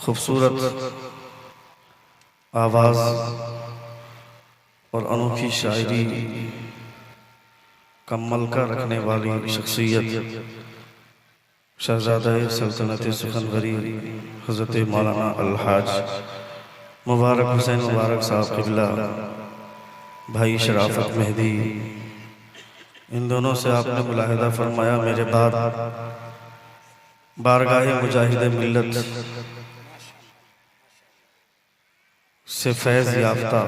खूबसूरत आवाज़ और अनोखी शायरी का मलका रखने वाली शख्सियत शहज़ादा सल्तनत सुखनवरी हज़रत मौलाना अलहाज मुबारक हुसैन मुबारक साहब क़िबला भाई शराफत मेहदी, इन दोनों से आपने मुलाहिदा फरमाया मेरे बाद बारगाहे मुजाहिद मिल्लत से फैज़ याफ्ता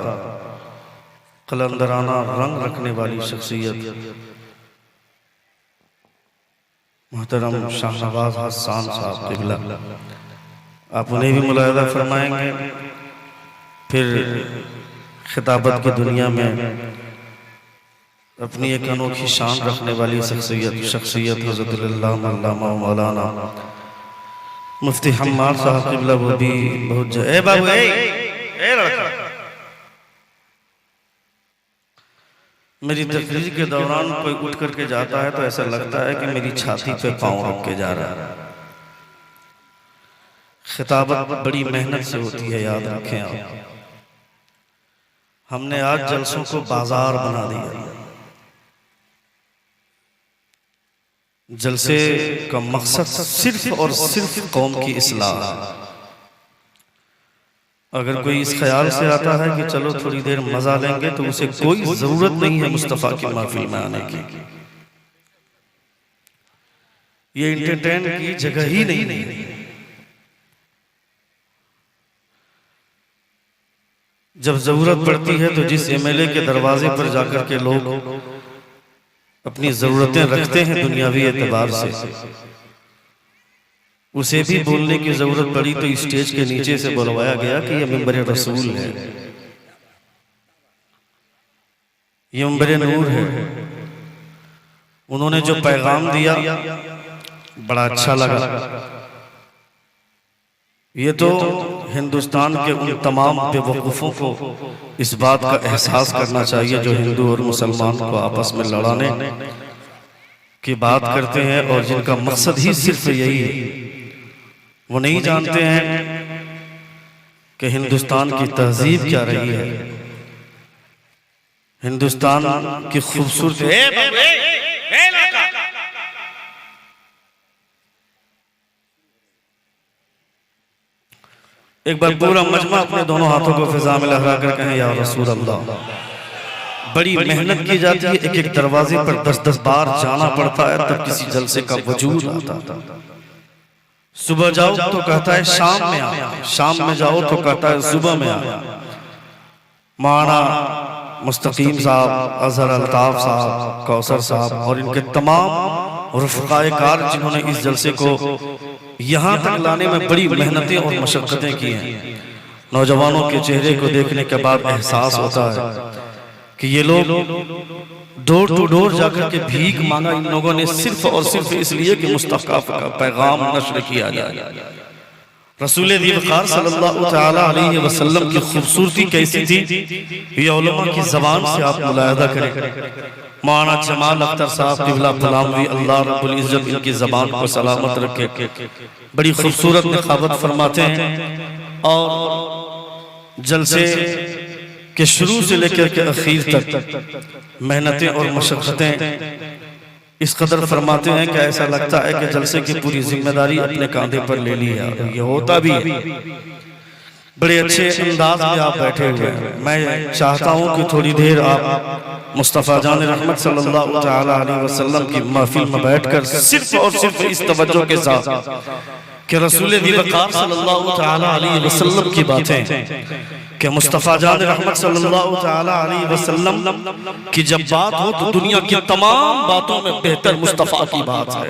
कलंदराना रंग रखने वाली शख्सियत मोहतरम शाहनवाज हसन साहब क़िबला, आप उन्हें भी मुलाहिदा फरमाएंगे। फिर खिताबत की दुनिया में अपनी एक अनोखी शान रखने वाली शख्सियत हज़रत अल्लामा मौलाना मुफ्ती हम्माद साहब क़िबला, वो भी बहुत बाबू मेरी तकरीर के दौरान कोई उठ करके जाता है तो ऐसा लगता है कि मेरी छाती पे पांव रख के जा रहा है। खिताबत बड़ी मेहनत से होती है, याद रखें आप। हमने आज जलसों को बाजार बना दिया। जलसे का मकसद सिर्फ और सिर्फ कौम की इस्लाह है। अगर कोई इस ख्याल से आता है कि चलो थोड़ी देर मजा लेंगे तो उसे कोई जरूरत नहीं है मुस्तफा की महफिल में आने की। ये एंटरटेन की जगह ही नहीं है। जब जरूरत पड़ती है तो जिस एमएलए के दरवाजे पर जाकर के लोग अपनी जरूरतें रखते हैं दुनियावी एतबार से, उसे भी बोलने की जरूरत पड़ी तो स्टेज के नीचे से बुलवाया गया कि ये मिंबर रसूल है, ये मिंबर नूर है। उन्होंने जो पैगाम दिया बड़ा अच्छा लगा। ये तो हिंदुस्तान के उन तमाम बेवकूफ़ों को इस बात का एहसास करना चाहिए जो हिंदू और मुसलमान को आपस में लड़ाने की बात करते हैं और जिनका मकसद ही सिर्फ यही है। वो नहीं जानते हैं कि हिंदुस्तान की तहजीब क्या रही है, हिंदुस्तान की खूबसूरती। एक बार पूरा मजमा अपने दोनों हाथों को फिजा में लहरा कर कहें या रसूल अल्लाह। बड़ी मेहनत की जाती है, एक एक दरवाजे पर 10-10 बार जाना पड़ता है तब किसी जलसे का वजूद आता था। सुबह जाओ तो कहता है शाम में आया, शाम में जाओ तो कहता है सुबह में आया। माना मुस्तकीम साहब, अजहर अल्ताफ साहब, कौसर साहब और इनके तमाम रुफ़क़ाए कार जिन्होंने इस जलसे को यहाँ तक लाने में बड़ी मेहनतें और मशक्क़तें की हैं। नौजवानों के चेहरे को देखने के बाद एहसास होता है कि ये लोग डोर टू डोर जाकर के भीख मांगा इन लोगों ने सिर्फ और सिर्फ इसलिए कि मुस्तफ़ा का पैगाम नश्र किया जाए। रसूल दीवकार सल्लल्लाहु तआला अलैहि वसल्लम की खूबसूरती कैसी थी, ये उलमा की ज़बान से आप मुलाहिदा करें। मौलाना जमाल अख्तर साहब क़िबला फलामवी, अल्लाह रब्बुल इज़्ज़त इनकी ज़बान को सलामत रखे, बड़ी खूबसूरत निखावत फरमाते हैं और जलसे के शुरू से लेकर के आखिर तक मेहनतें और मशक्क़तें इस कदर फरमाते हैं कि ऐसा लगता है कि जलसे की पूरी जिम्मेदारी अपने कांधे पर ले ली है। ये होता भी है। बड़े अच्छे अंदाज में आप बैठे हुए हैं। मैं चाहता हूँ कि थोड़ी देर आप मुस्तफ़ा जान रहमत सल्लल्लाहु तआला अलैहि वसल्लम की महफिल में बैठकर सिर्फ और सिर्फ इस तवज्जो के साथ कि रसूल दीवकार सल्लल्लाहु तआला अलैहि वसल्लम की बातें, कि मुस्तफ़ा जान रहमत सल्लल्लाहु तआला अलैहि वसल्लम की जब बात हो तो दुनिया की तमाम बातों में बेहतर मुस्तफ़ा की बात है।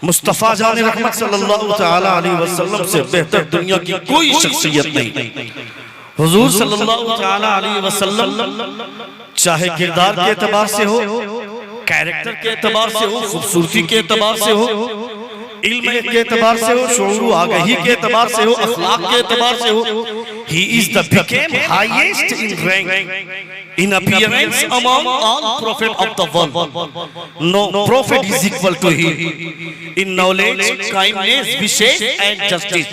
मुस्तफ़ा जान रहमत सल्लल्लाहु तआला अलैहि वसल्लम से बेहतर दुनिया की कोई शख्सियत नहीं। हुजूर सल्लल्लाहु तआला अलैहि वसल्लम चाहे किरदार के एतबार से हो, कैरेक्टर के एतबार से हो, खूबसूरती के एतबार से हो, इल्म के एतबार से हो, शऊर आगाही के एतबार से हो, अखलाक के एतबार से हो, he is the became highest in rank in appearance among all prophets of the world. No prophet is equal to him in knowledge, kindness, विशेष and justice.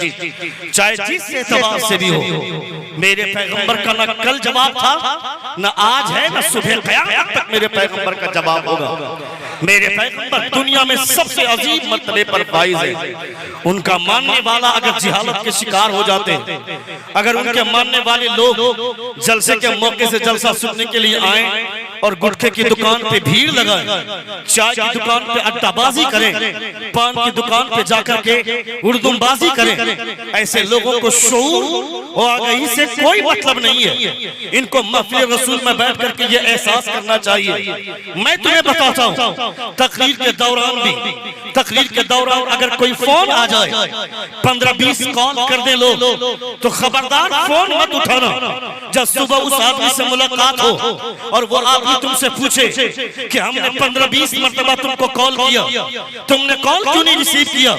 चाहे जिस एतबार से भी हो, मेरे पैगंबर का न कल जवाब था, न आज है, न सुबह क़यामत तक मेरे पैगंबर का जवाब होगा। मेरे पैगंबर दुनिया में सबसे अजीम मर्तबे पर फाइज है। उनका मानने वाला अगर जिहालत के शिकार हो जाते हैं, अगर उनके मानने वाले लोग जलसे के मौके से जलसा सुनने के लिए आए और गुटखे की दुकान पे भीड़ लगाएं, चाय की दुकान पे अड्डाबाजी करें, पान की दुकान पे जाकर के उर्दूबाजी करें, ऐसे लोगों को शऊर और आगाही से कोई मतलब नहीं है। इनको महफिल रसूल में बैठ करके ये एहसास करना चाहिए। मैं तुम्हें बताता हूँ, तकरीर के दौरान अगर कोई फोन आ जाए, 15-20 कॉल कर दे लोग, तो खबरदार फोन मत उठाना। जब सुबह उस आदमी से मुलाकात हो और वो आदमी तुमसे पूछे कि हमने 15-20 मरतबा तुमको कॉल किया, तुमने कॉल क्यों नहीं रिसीव किया,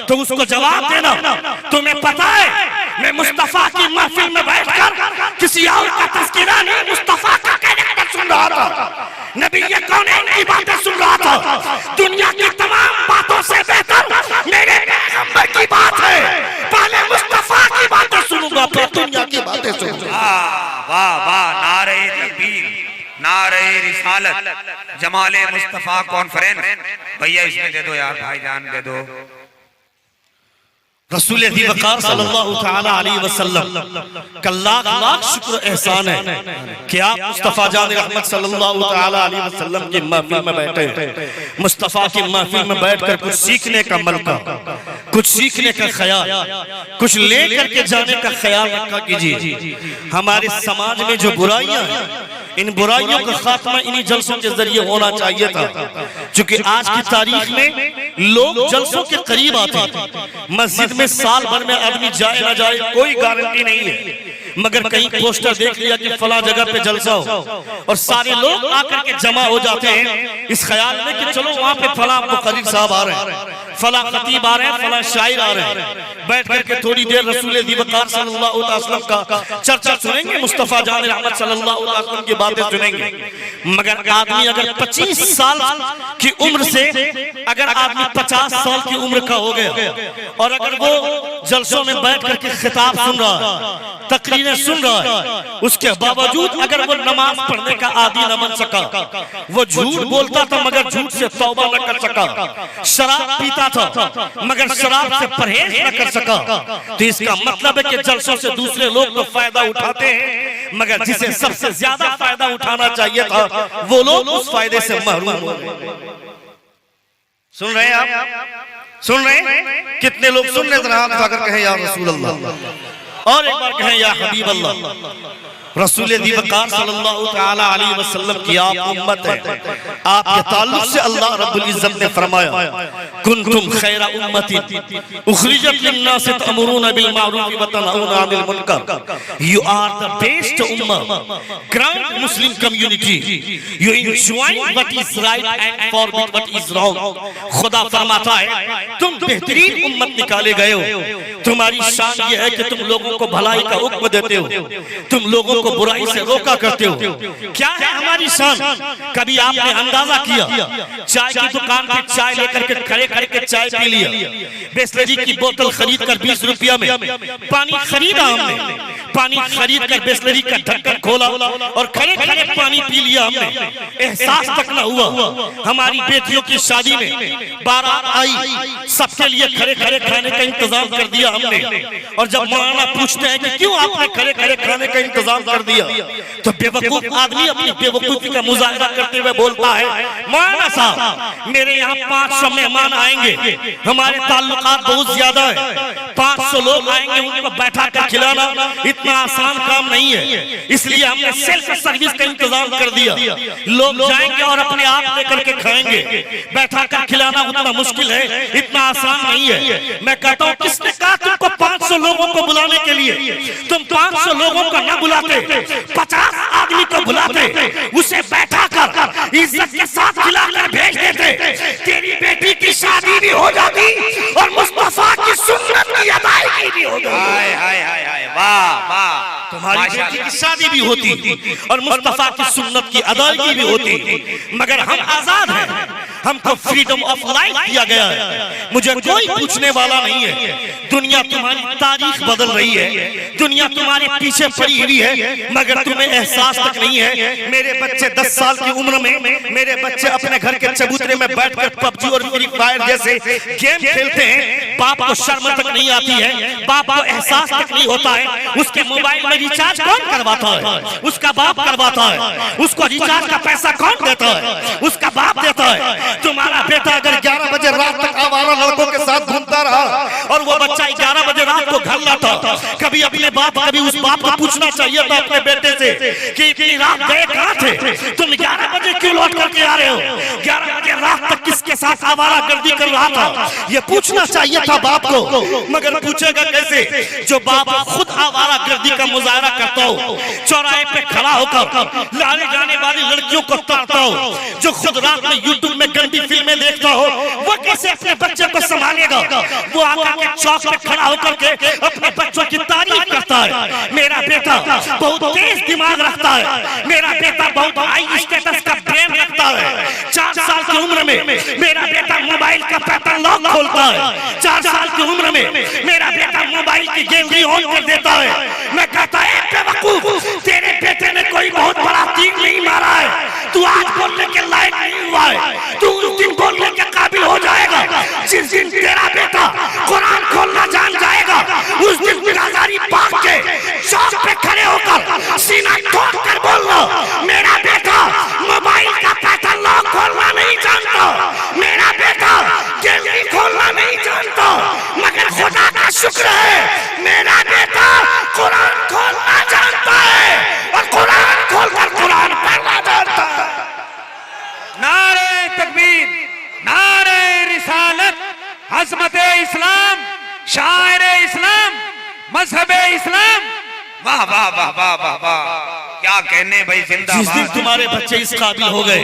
तो उसको जवाब देना, तुम्हें पता है मैं मुस्तफा की महफिल में बैठकर किसी और का तज़किरा नहीं, मुस्तफा का कहना सुन रहा था, नबी ये कौन है उनकी बातें सुन रहा था। दुनिया की तमाम बातों से बेहतर मेरे पैगंबर की बात है। पहले मुस्तफा की बातें सुनूंगा, फिर दुनिया की बातें सुनूंगा। वाह वाह, नारे तकबीर, नारे रिसालत, जमाले मुस्तफा कॉन्फ्रेंस। भैया इसमें दे दो यार, भाईजान दे दो। रसूल वक़ार सल्लल्लाहु तआला अलैहि वसल्लम का लाख लाख शुक्र एहसान है कि आप मुस्तफा जान रहमत सल्लल्लाहु तआला अलैहि वसल्लम की महफिल में बैठे। मुस्तफा की महफिल में बैठकर कुछ सीखने का मौका, कुछ सीखने का ख्याल, कुछ लेकर के जाने का ख्याल रखा कीजिए। हमारे समाज में जो बुराइयां हैं, इन बुराइयों का खात्मा इन्हीं जलसों के जरिए होना चाहिए था। क्योंकि आज की तारीख में लोग जलसों के करीब आते हैं। मस्जिद में साल भर में आदमी जाए ना जाए कोई गारंटी नहीं है, मगर कहीं पोस्टर देख लिया कि फला जगह पे जलसा हो और सारे लोग आकर के जमा हो जाते हैं इस ख्याल में कि चलो वहां पे फला मुकर्रिर साहब आ रहे हैं, फला खतीब आ रहे हैं, फला शायर आ रहे हैं। बैठ करके थोड़ी देर रसूल वक़ार सल्लल्लाहु अलैहि वसल्लम का चर्चा सुनेंगे, मुस्तफा जान रहमत सल्लल्लाहु अलैहि वसल्लम की बातें सुनेंगे। मगर आदमी अगर 25 साल की उम्र से अगर आदमी 50 साल की उम्र का हो गया और अगर वो जलसों में बैठ करके खिताब सुन रहा है, तकरीरें सुन रहा है, उसके बावजूद अगर वो नमाज पढ़ने का आदी न बन सका, वो झूठ बोलता था मगर झूठ से तौबा न कर सका, शराब पीता था मगर शराब से परहेज न कर सका, तो इसका मतलब है कि जलसों से दूसरे लोग तो फायदा उठाते हैं, मगर जिसे सबसे ज्यादा फायदा उठाना चाहिए था वो लोग उस फायदे से महरूम हो गए। सुन रहे हैं आप? सुन रहे हैं? कितने लोग सुन रहे हैं? हाथ उठाकर कहें या रसूल अल्लाह, और एक बार कहें या हबीब अल्लाह। रसूल वक़ार सल्लल्लाहु तआला अलैहि वसल्लम की आप उम्मत है, आपके ताल्लुक से अल्लाह रब्बुल इज्जत ने फरमाया कुंतुम खैरा उम्मतिन उखरिजत लिन्नास तअमुरूना बिल मारूफ व तनहूना अनिल मुनकर। यू आर द बेस्ट उम्मा, grand Muslim community, you enjoy what is right and forbid what is wrong. खुदा फरमाता है तुम बेहतरीन उम्मत निकाले गए हो, तुम्हारी शान ये है कि तुम लोगों को भलाई का हुक्म देते हो, तुम लोगों को बुराई से रोका करते हो। क्या है हमारी शान? कभी आपने अंदाजा किया? चाय की दुकान पे चाय लेकर के खड़े खड़े के चाय पी लिया, बिस्लरी की बोतल खरीद कर 20 रुपया में, पानी खरीदा हमने, पानी खरीद कर बिस्लरी का ढक्कन खोला और खड़े खड़े पानी पी लिया हमने, एहसास तक न हुआ। हमारी बेटियों की शादी में बारात आई, सबके लिए खड़े खड़े खाने का इंतजाम कर दिया हमने, और जब मौलाना पूछते हैं कि क्यों आपने खड़े खड़े खाने का इंतजाम कर दिया, तो बेवकूफ आदमी अपनी बेवकूफी का मुजाहिरा करते हुए बोलता है मौलाना साहब मेरे यहाँ 500 मेहमान आएंगे, हमारे ताल्लुकात बहुत ज्यादा है, 500 लोग आएंगे, उनको बैठा कर खिलाना इतना आसान काम नहीं है, इसलिए हमने सेल्फ सर्विस का इंतजाम कर दिया। लोग जाएंगे और अपने आप लेकर के खाएंगे, बैठा कर खिलाना उतना मुश्किल है, इतना आसान नहीं है। मैं कहता हूँ किसने कहा तुमको 500 लोगों को बुलाने के लिए? तुम 500 लोगों को न बुलाते, 50 आदमी को बुलाते, उसे बैठा कर इज्जत के साथ खिलाकर भेज देते, तेरी बेटी की शादी भी हो जाती और मुस्तफा की सुन्नत की अदायगी भी हो जाती। हाय हाय हाय हाय, वाह वाह। तुम्हारी बेटी की शादी भी होती और मुस्तफा की सुन्नत की अदायगी भी होती, मगर हम आजाद हैं, हमको फ्रीडम ऑफ लाइफ दिया गया है, मुझे कोई पूछने वाला नहीं है। दुनिया तुम्हारी तारीख बदल रही है, दुनिया तुम्हारे पीछे पड़ी हुई है, मगर तुम्हें एहसास तक नहीं है। मेरे बच्चे 10 साल की उम्र में, मेरे बच्चे अपने घर के चबूतरे में बैठकर पबजी और फ्री फायर जैसे गेम खेलते हैं, बाप को शर्म तक नहीं आती है, बाप को एहसास तक नहीं होता है। उसके मोबाइल में रिचार्ज कौन करवाता है? उसका बाप करवाता है। उसको रिचार्ज का पैसा कौन देता है? उसका बाप देता है। तुम्हारा बेटा अगर 11 बजे रात तक आवारा लड़कों के साथ घूमता रहा और वो बच्चा 11 बजे रात को घर लाता, कभी अपने बाप, कभी उस बाप को पूछना चाहिए था अपने बेटे से कि इतनी रात गए कहां थे, तुम 11 बजे क्यों लौट करके आ रहे हो, 11 बजे रात तक किसके साथ आवारा गर्दी कर रहा था, ये पूछना चाहिए था बाप को। मगर पूछेगा कैसे जो बाप खुद आवारा गर्दी का मुजाहरा करता हो, चौराहे पे खड़ा होकर लाने जाने वाली लड़कियों को तकता हो, जो खुद रात में यूट्यूब में गंदी फिल्में देखता हो, वो कैसे अपने बच्चे को संभालेगा? वो आकर के चौक पे खड़ा होकर के अपने बच्चों की तारीफ करता है, मेरा बेटा बहुत तेज दिमाग रखता है, मेरा बेटा बहुत हाई स्टेटस का ब्रेन रखता है। 4 साल की उम्र में मेरा बेटा मोबाइल का पैटर्न लॉक खोलता है, 4 साल की उम्र में मेरा बेटा मोबाइल की गैलरी ऑन कर देता है। मैं कहता है बेवकूफ, तेरे बेटे ने कोई बहुत बड़ा तीर नहीं मारा है, तू आज बोलने के लायक नहीं हुआ है, तू उस दिन बोलने के काबिल हो जाएगा जिस दिन तेरा बेटा कुरान खोलना जान जाएगा। उस दिन बिरादरी बाग के चौक पे खड़े होकर सीना ठोक कर बोलना, मेरा बेटा मोबाइल का पैटर्न लॉक खोलना नहीं जानता, मेरा बेटा गैलरी खोलना नहीं जानता, मगर खुदा का शुक्र है मेरा बेटा कुरान खोलना जानता है और कुरान खोलकर कुरान पढ़ना जानता है। नारे तकबीर, नारे रिसालत, अज़मत इस्लाम, शायर इस्लाम, मजहब इस्लाम। वाह वाह वाह वाह वाह वाह, क्या कहने भाई, जिंदाबाद। जिस दिन तुम्हारे बच्चे इस काबिल हो गए,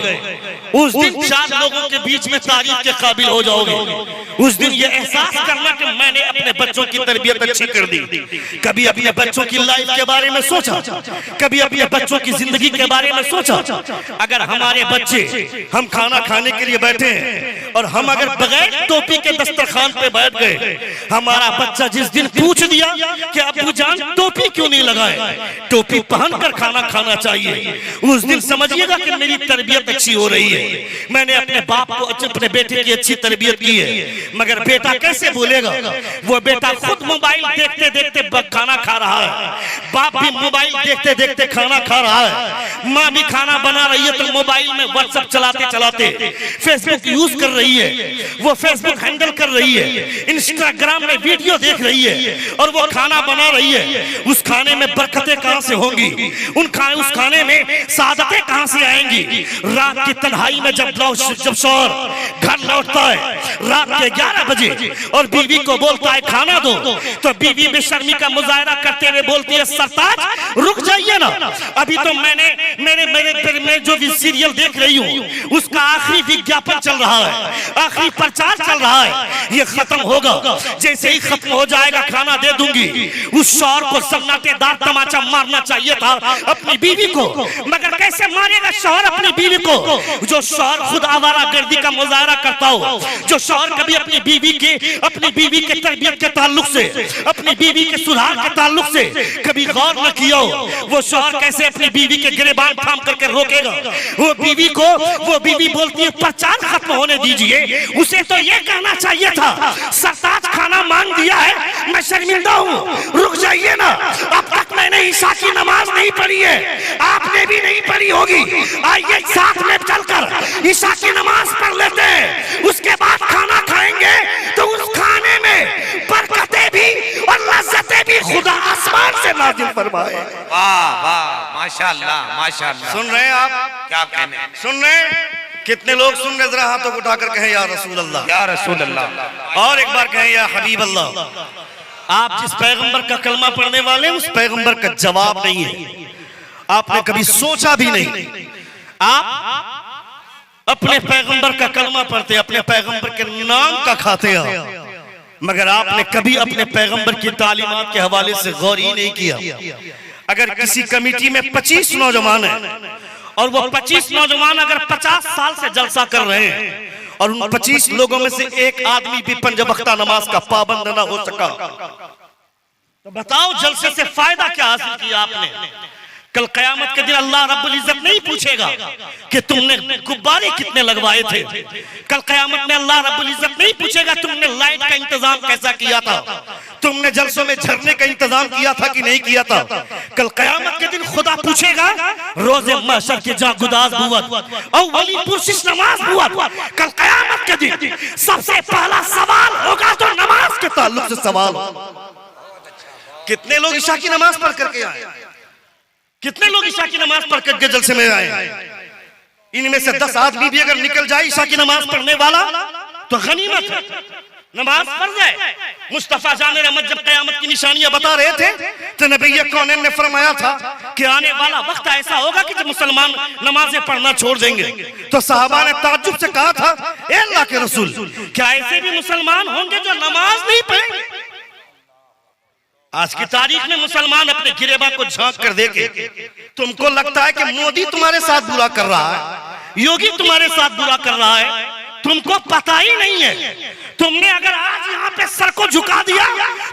उस दिन 4 लोगों के बीच में तारीफ के काबिल हो जाओगे। उस दिन ये एहसास करना कि मैंने अपने बच्चों की तरबियत अच्छी कर दी। कभी अपने बच्चों की लाइफ के बारे में सोचा, कभी अपने बच्चों की जिंदगी के बारे में सोचा? अगर हमारे बच्चे, हम खाना खाने के लिए बैठे हैं और हम अगर बगैर टोपी के दस्तरखान पे बैठ गए, हमारा बच्चा जिस दिन पूछ दिया कि अब्बू जान टोपी क्यों नहीं लगाए, टोपी पहनकर खाना खाना चाहिए, उस दिन समझिएगा कि मेरी तरबियत अच्छी हो रही है, मैंने अपने बाप को, अपने बेटे की अच्छी तरबियत की है। मगर बेटा कैसे बोलेगा? वो बेटा खुद मोबाइल देखते देखते खाना खा रहा है, बाप भी मोबाइल देखते देखते खाना खा रहा है, माँ भी खाना बना रही है तो मोबाइल में व्हाट्सएप चलाते चलाते फेसबुक यूज कर रही है, वो फेसबुक हैंडल कर रही है, इंस्टाग्राम में वीडियो देख रही है और वो खाना बना रही है। उस खाने में बरकतें कहां से होंगी? उस खाने में सादतें कहां से आएंगी? रात की तन्हाई में जब शौहर घर लौटता है रात के 11 बजे और बीवी को बोलता है खाना दो, तो बीवी बेशर्मी का मुजाहरा करते हुए बोलती है सरताज रुक जाइए ना, अभी तो मैं जो भी सीरियल देख रही हूँ उसका आखिरी विज्ञापन चल रहा है, आखिरी प्रचार चल रहा है, ये खत्म होगा, जैसे ही खत्म हो जाएगा खाना दे दूंगी। उस शौहर को सन्नाटेदार तमाचा मारना चाहिए था अपनी बीवी को, मगर कैसे मारेगा शौहर अपनी बीवी को? जो शौहर खुद आवारा गर्दी का मुजाहरा करता हो, जो शौहर कभी अपनी बीवी के तरबियत के ताल्लुक से, अपनी बीवी के सुधार के ताल्लुक से कभी गौर न किया हो, वो शौहर कैसे अपनी बीवी के गिरेबान थाम करके रोकेगा? वो बीवी बोलती है प्रचार खत्म होने दीजिए, उसे तो ये कहना चाहिए था सरताज खाना मांग दिया है, मैं शर्मिंदा हूँ, रुक जाइए ना, अब तक मैंने ईशा की नमाज नहीं पढ़ी है, आपने भी नहीं पढ़ी होगी, आइए साथ में चलकर ईशा की नमाज पढ़ लेते हैं, उसके बाद खाना खाएंगे तो उस खाने में बरकतें भी और लज्जतें भी खुदा आसमान से नाजिल फरमाए। वाह वाह, माशाअल्लाह माशाअल्लाह। सुन रहे हैं आप? क्या कहने, सुन रहे हैं? कितने लोग सुन रहे? जरा हाथों को उठाकर कहें या रसूल अल्लाह, या रसूल अल्लाह। और एक बार कहें या हबीब अल्लाह। आप जिस पैगंबर का कलमा पढ़ने वाले उस पैगंबर का जवाब नहीं है, आपने कभी सोचा भी नहीं। आप अपने पैगंबर का कलमा पढ़ते, अपने पैगंबर के नाम का खाते हैं, मगर आपने कभी अपने पैगंबर की तालीमात के हवाले से गौर ही नहीं किया। अगर किसी कमेटी में 25 नौजवान हैं और वो 25 नौजवान अगर 50 साल से जलसा कर रहे हैं और उन 25 लोगों में से एक आदमी भी 5 वक्ता नमाज का पाबंद ना हो सका, तो बताओ जलसे से फायदा क्या हासिल किया आपने? कल कयामत के दिन अल्लाह रब्बुल इज्जत नहीं पूछेगा कि तुमने गुब्बारे कितने लगवाए थे। कल कयामत में अल्लाह रब्बुल इज्जत नहीं पूछेगा तुमने लाइट का इंतजाम कैसा किया था, तुमने जलसों में झरने का इंतजाम किया था कि नहीं किया था। कल कयामत के दिन खुदा पूछेगा रोजे महशर के जा गुदाज बुवत अव्वली पुरसिश नमाज बुवत। कल कयामत के दिन सबसे पहला सवाल होगा तो नमाज के ताल्लुक से सवाल। कितने लोग ईशा की नमाज पढ़ करके आए, कितने लोग ईशा की नमाज पढ़ करके जलसे में आए? इनमें से 10 आदमी भी अगर निकल जाए ईशा की नमाज पढ़ने वाला तो गनीमत है, नमाज पढ़ जाए। मुस्तफा जान रहमत जब कयामत की निशानियां बता रहे थे तो नबी कौनैन ने फरमाया था कि आने वाला वक्त ऐसा होगा कि जब मुसलमान नमाजें पढ़ना छोड़ देंगे। तो सहाबा ने ताज्जुब से कहा था, ए अल्लाह के रसूल, क्या ऐसे भी मुसलमान होंगे जो नमाज नहीं पढ़ेंगे? आज की तारीख में मुसलमान अपने गिरेबा को झांक कर देखे, तुमको लगता है कि मोदी तुम्हारे साथ बुरा कर रहा है, योगी तुम्हारे साथ बुरा कर रहा है, तुमको पता ही नहीं है। तुमने अगर आज यहाँ पे सर को झुका दिया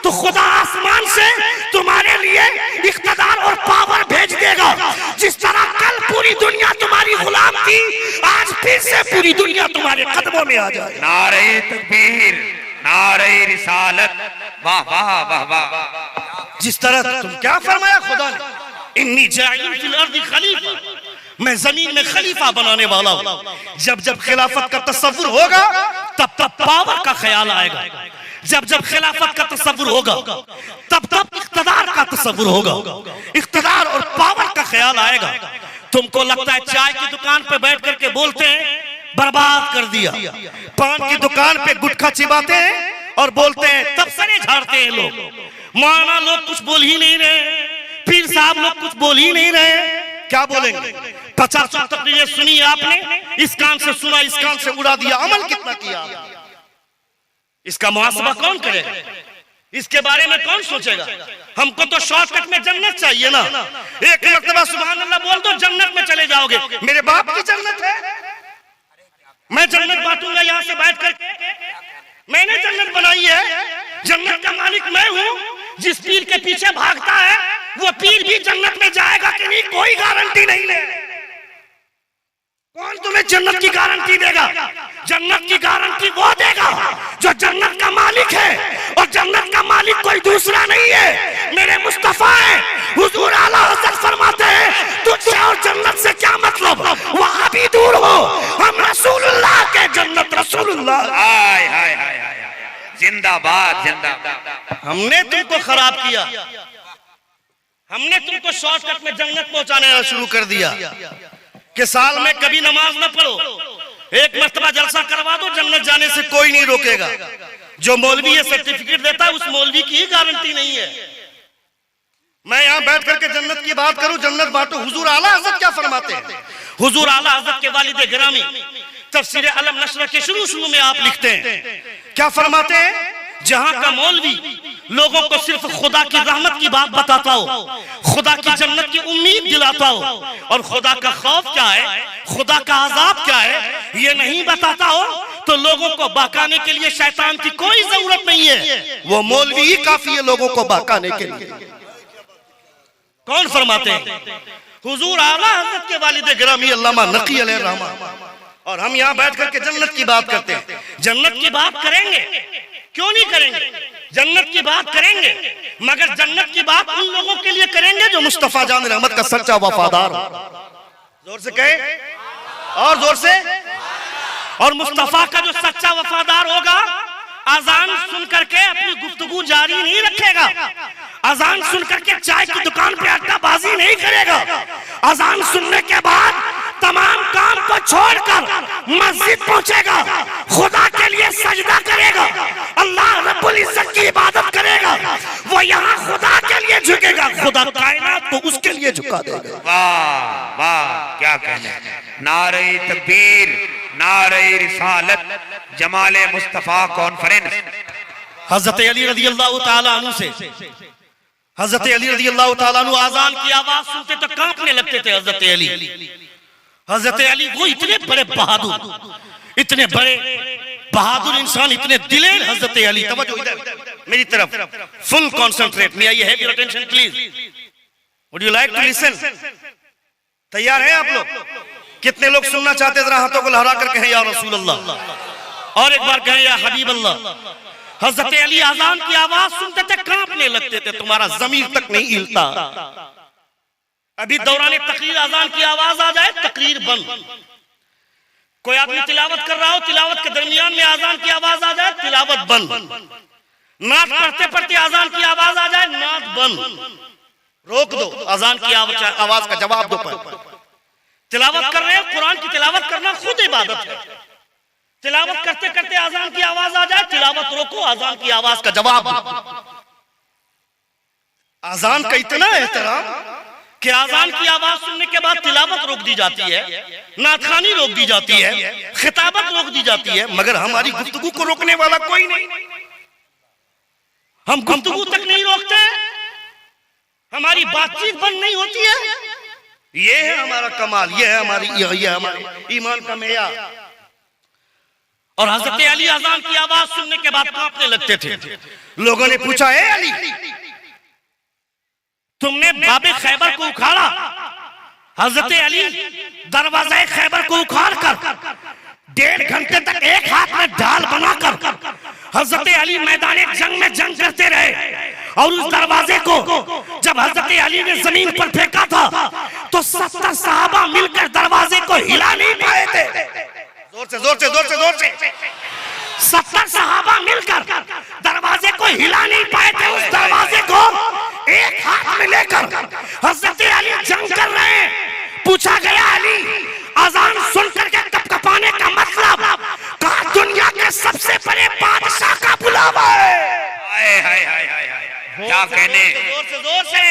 तो खुदा आसमान से तुम्हारे लिए इख्तिदार और पावर भेज देगा। जिस तरह कल पूरी दुनिया तुम्हारी गुलाम थी, आज फिर से पूरी दुनिया तुम्हारे कदमों में आ जाए। नारे तकबीर, नारे रिसालत, वाह वाह वाह वाह। जिस तरह तुम क्या फरमाया खुदा ने, इन्नी जाइल फिल अर्दी खलीफा, मैं जमीन में खलीफा बनाने वाला हूं। जब जब खिलाफत का तस्वुर होगा तब तब पावर का ख्याल आएगा, जब जब खिलाफत का तस्वुर होगा तब तब इख्तिदार का तस्वुर होगा, इख्तिदार और पावर का ख्याल आएगा। तुमको लगता है चाय की दुकान पे बैठ करके बोलते हैं बर्बाद कर दिया, पान की दुकान पे गुटखा चिबाते हैं और बोलते हैं तब सरे झाड़ते हैं लोग, मौलाना लोग कुछ बोल ही नहीं रहे, पीर साहब लोग कुछ बोल ही नहीं रहे, क्या बोलेंगे? 50 तकरीरें सुनी आपने, इस कान से सुना इस कान से उड़ा दिया, अमल कितना किया? इसका मुहासबा कौन करेगा? इसके बारे में कौन सोचेगा? हमको तो शॉर्टकट में जन्नत चाहिए ना। एक मर्तबा सुभान अल्लाह बोल दो जन्नत में चले जाओगे। मेरे बाप की जन्नत है, मैं जन्नत बांटूंगा यहाँ से बैठ कर, मैंने जन्नत बनाई है, जन्नत का मालिक मैं हूँ। जिस पीर के पीछे भागता है वो पीर भी जन्नत में जाएगा कि नहीं कोई गारंटी नहीं ले। कौन तुम्हें जन्नत की गारंटी देगा? जन्नत की गारंटी वो देगा जो जन्नत का मालिक है, और जन्नत का मालिक कोई दूसरा नहीं है, मेरे मुस्तफा है। हुजूर आला हज़रत फरमाते हैं तुझसे और जन्नत से क्या मतलब, वहां भी दूर हो, हम रसूलुल्लाह के जन्नत रसूलुल्लाह। हाय हाय हाय हाय, जिंदाबाद जिंदाबाद। हमने तुमको खराब किया, हमने तुमको शॉर्टकट में जन्नत पहुंचाने शुरू कर दिया कि साल में कभी नमाज न पढ़ो, एक मर्तबा जलसा करवा दो, जन्नत जाने से कोई नहीं रोकेगा। जो मौलवी ये सर्टिफिकेट देता है उस मौलवी की ही गारंटी नहीं है। मैं यहाँ बैठ करके जन्नत की बात करूं, जन्नत बांटो। हुजूर आला हज़रत क्या फरमाते हैं? हुजूर आला हज़रत के वालिद गिरामी तफसीर अलम नशर के शुरू में आप लिखते हैं, क्या फरमाते हैं? जहां का मौलवी लोगों को सिर्फ खुदा की रहमत की बात बताता हो, खुदा की जन्नत की उम्मीद दिलाता हो, और खुदा का खौफ क्या है, खुदा का अजाब क्या है, ये नहीं बताता हो, तो लोगों को बहकाने के लिए शैतान की कोई जरूरत नहीं है, वो मौलवी ही काफी है लोगों को बहकाने के लिए। कौन फरमाते हैं? हुजूर आला हज़रत के वालिद गिरामी अल्लामा नकी अलैहि रहमा। और हम यहाँ बैठ करके जन्नत की बात करते हैं। जन्नत की बात करेंगे, क्यों नहीं करेंगे? जन्नत की बात करेंगे, मगर जन्नत की बात उन लोगों के लिए करेंगे जो मुस्तफा जान रहमत का सच्चा वफादार हो। जोर से कहे, और जोर से। और मुस्तफा का जो सच्चा वफादार होगा अजान सुन करके अपनी गुफ्तगू जारी नहीं रखेगा, अजान सुन करके चाय की दुकान पे अड्डाबाजी नहीं करेगा, अजान सुनने के बाद तमाम काम को छोड़कर मस्जिद पहुंचेगा, खुदा के लिए सजदा करेगा, अल्लाह रब्बुल इज्जत की इबादत करेगा, वो यहाँ खुदा के लिए झुकेगा, खुदा कायनात को उसके लिए झुका देगा। वाह वाह, क्या कहने। नारे तकबीर, नारे रिसालत, जमाले मुस्तफा कॉन्फ्रेंस। हजरत अली रज़ी अल्लाह ताला अन्हु से हजरत अली रज़ियल्लाहु ताला अन्हु आजान की आवाज सुनते तो कांपने लगते थे। हजरत अली वो इतने बड़े बहादुर, इतने बड़े बहादुर इंसान, इतने दिलेर हजरत अली। तवज्जो इधर मेरी तरफ, full concentrate me, I have your attention please, would you like to listen? तैयार हैं आप लोग? कितने लोग सुनना चाहते हैं? जरा हाथों को लहरा कर कहें या रसूल अल्लाह, और एक बार कहें या हबीब अल्लाह। हजरत अली आजान की आवाज सुनते थे कांपने लगते थे, तुम्हारा जमीर तक नहीं हिलता। अभी दौरान तकरीर आजान की आवाज आ जाए, तकरीर बंद। कोई आदमी तिलावत कर रहा हो, तिलावत के दरमियान में आजान की आवाज आ जाए, तिलावत बंद। नात पढ़ते पढ़ते आजान की आवाज आ जाए, नात बंद। रोक दो, आजान की आवाज का जवाब दो। तिलावत कर रहे हो, कुरान की तिलावत करना खुद इबादत है। तिलावत करते करते आजान की आवाज आ जाए, तिलावत रोको, आजान की आवाज का जवाब दो। आजान का इतना एहतराम कि आजान की आवाज सुनने के बाद तिलावत रोक दी जाती है, नातखानी रोक दी जाती है, खिताबत रोक दी जाती है, मगर हमारी गुफ्तगू को रोकने वाला कोई नहीं। हम गुफ्तगू तक नहीं रोकते, हमारी बातचीत बंद नहीं होती है। ये है हमारा कमाल, ये है हमारे ईमान का मेयार। और हजरत अली अजान की आवाज सुनने के बाद कांपने लगते थे। लोगों ने पूछा, ए अली, तुमने बाबे खैबर को उखाड़ा? हजरत अली दरवाजा खैबर को उखाड़ कर 1.5 घंटे तक एक हाथ में ढाल बनाकर हजरत अली मैदान जंग में जंग करते रहे। और उस दरवाजे को जब हजरत अली ने जमीन पर फेंका था तो 70 सहाबा मिलकर दरवाजे को हिला नहीं पाए थे। जोर से जोर से जोर से जोर से 70 सहाबा मिलकर दरवाजे को हिला नहीं पाए थे। उस दरवाजे को एक हाथ में लेकर हजरत अली जंग कर रहे हैं। पूछा गया, अली अजान सुन करके कपकपाने का मतलब? कहा, दुनिया के सबसे बड़े बादशाह का बुलावा है। हाय हाय हाय हाय, क्या कहने, जोर से जोर से।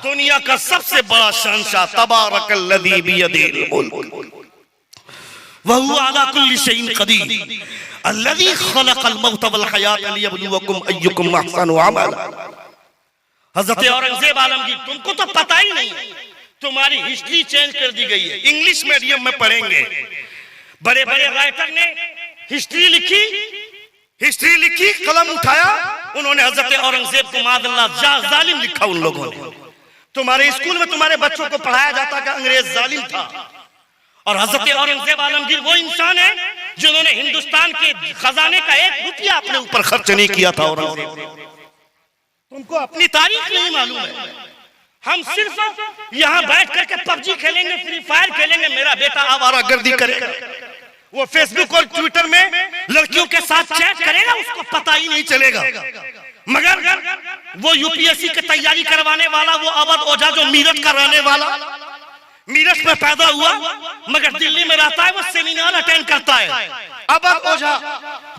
दुनिया का सबसे बड़ा शहंशाह, तबारकल्लज़ी बियदिहिल मुल्क वहुवा अला कुल्लि शैइन क़दीर अल्लज़ी खलक़ल मौत वल हयात लियब्लुवकुम अय्युकुम अहसनु अमला। हजरत औरंगजेब आलमगीर, तुमको तो पता ही नहीं, तुम्हारी हिस्ट्री चेंज कर दी गई है। इंग्लिश मीडियम में पढ़ेंगे, बड़े बड़े राइटर ने हिस्ट्री लिखी, कलम उठाया, उन्होंने हजरत औरंगजेब को मादअल्लाह जालिम लिखा। उन लोगों ने, तुम्हारे स्कूल में तुम्हारे बच्चों को पढ़ाया जाता कि अंग्रेज जालिम था। और हजरत औरंगजेब आलमगीर वो इंसान है जिन्होंने हिंदुस्तान के खजाने का 1 रुपया अपने ऊपर खर्च नहीं किया था। औरंगजेब, तुमको अपनी तारीख नहीं मालूम है। हम सिर्फ यहाँ बैठ करके पबजी खेलेंगे, फ्री फायर खेलेंगे, मेरा बेटा आवारागर्दी करेगा, वो फेसबुक और ट्विटर में लड़कियों के साथ चैट करेगा, उसको पता ही नहीं चलेगा। मगर वो यूपीएससी की तैयारी करवाने वाला, वो अवध ओझा जो मीरठ का रहने वाला, मीरठ में पैदा हुआ मगर दिल्ली में रहता है, वो सेमिनार अटेंड करता है। अवध ओझा,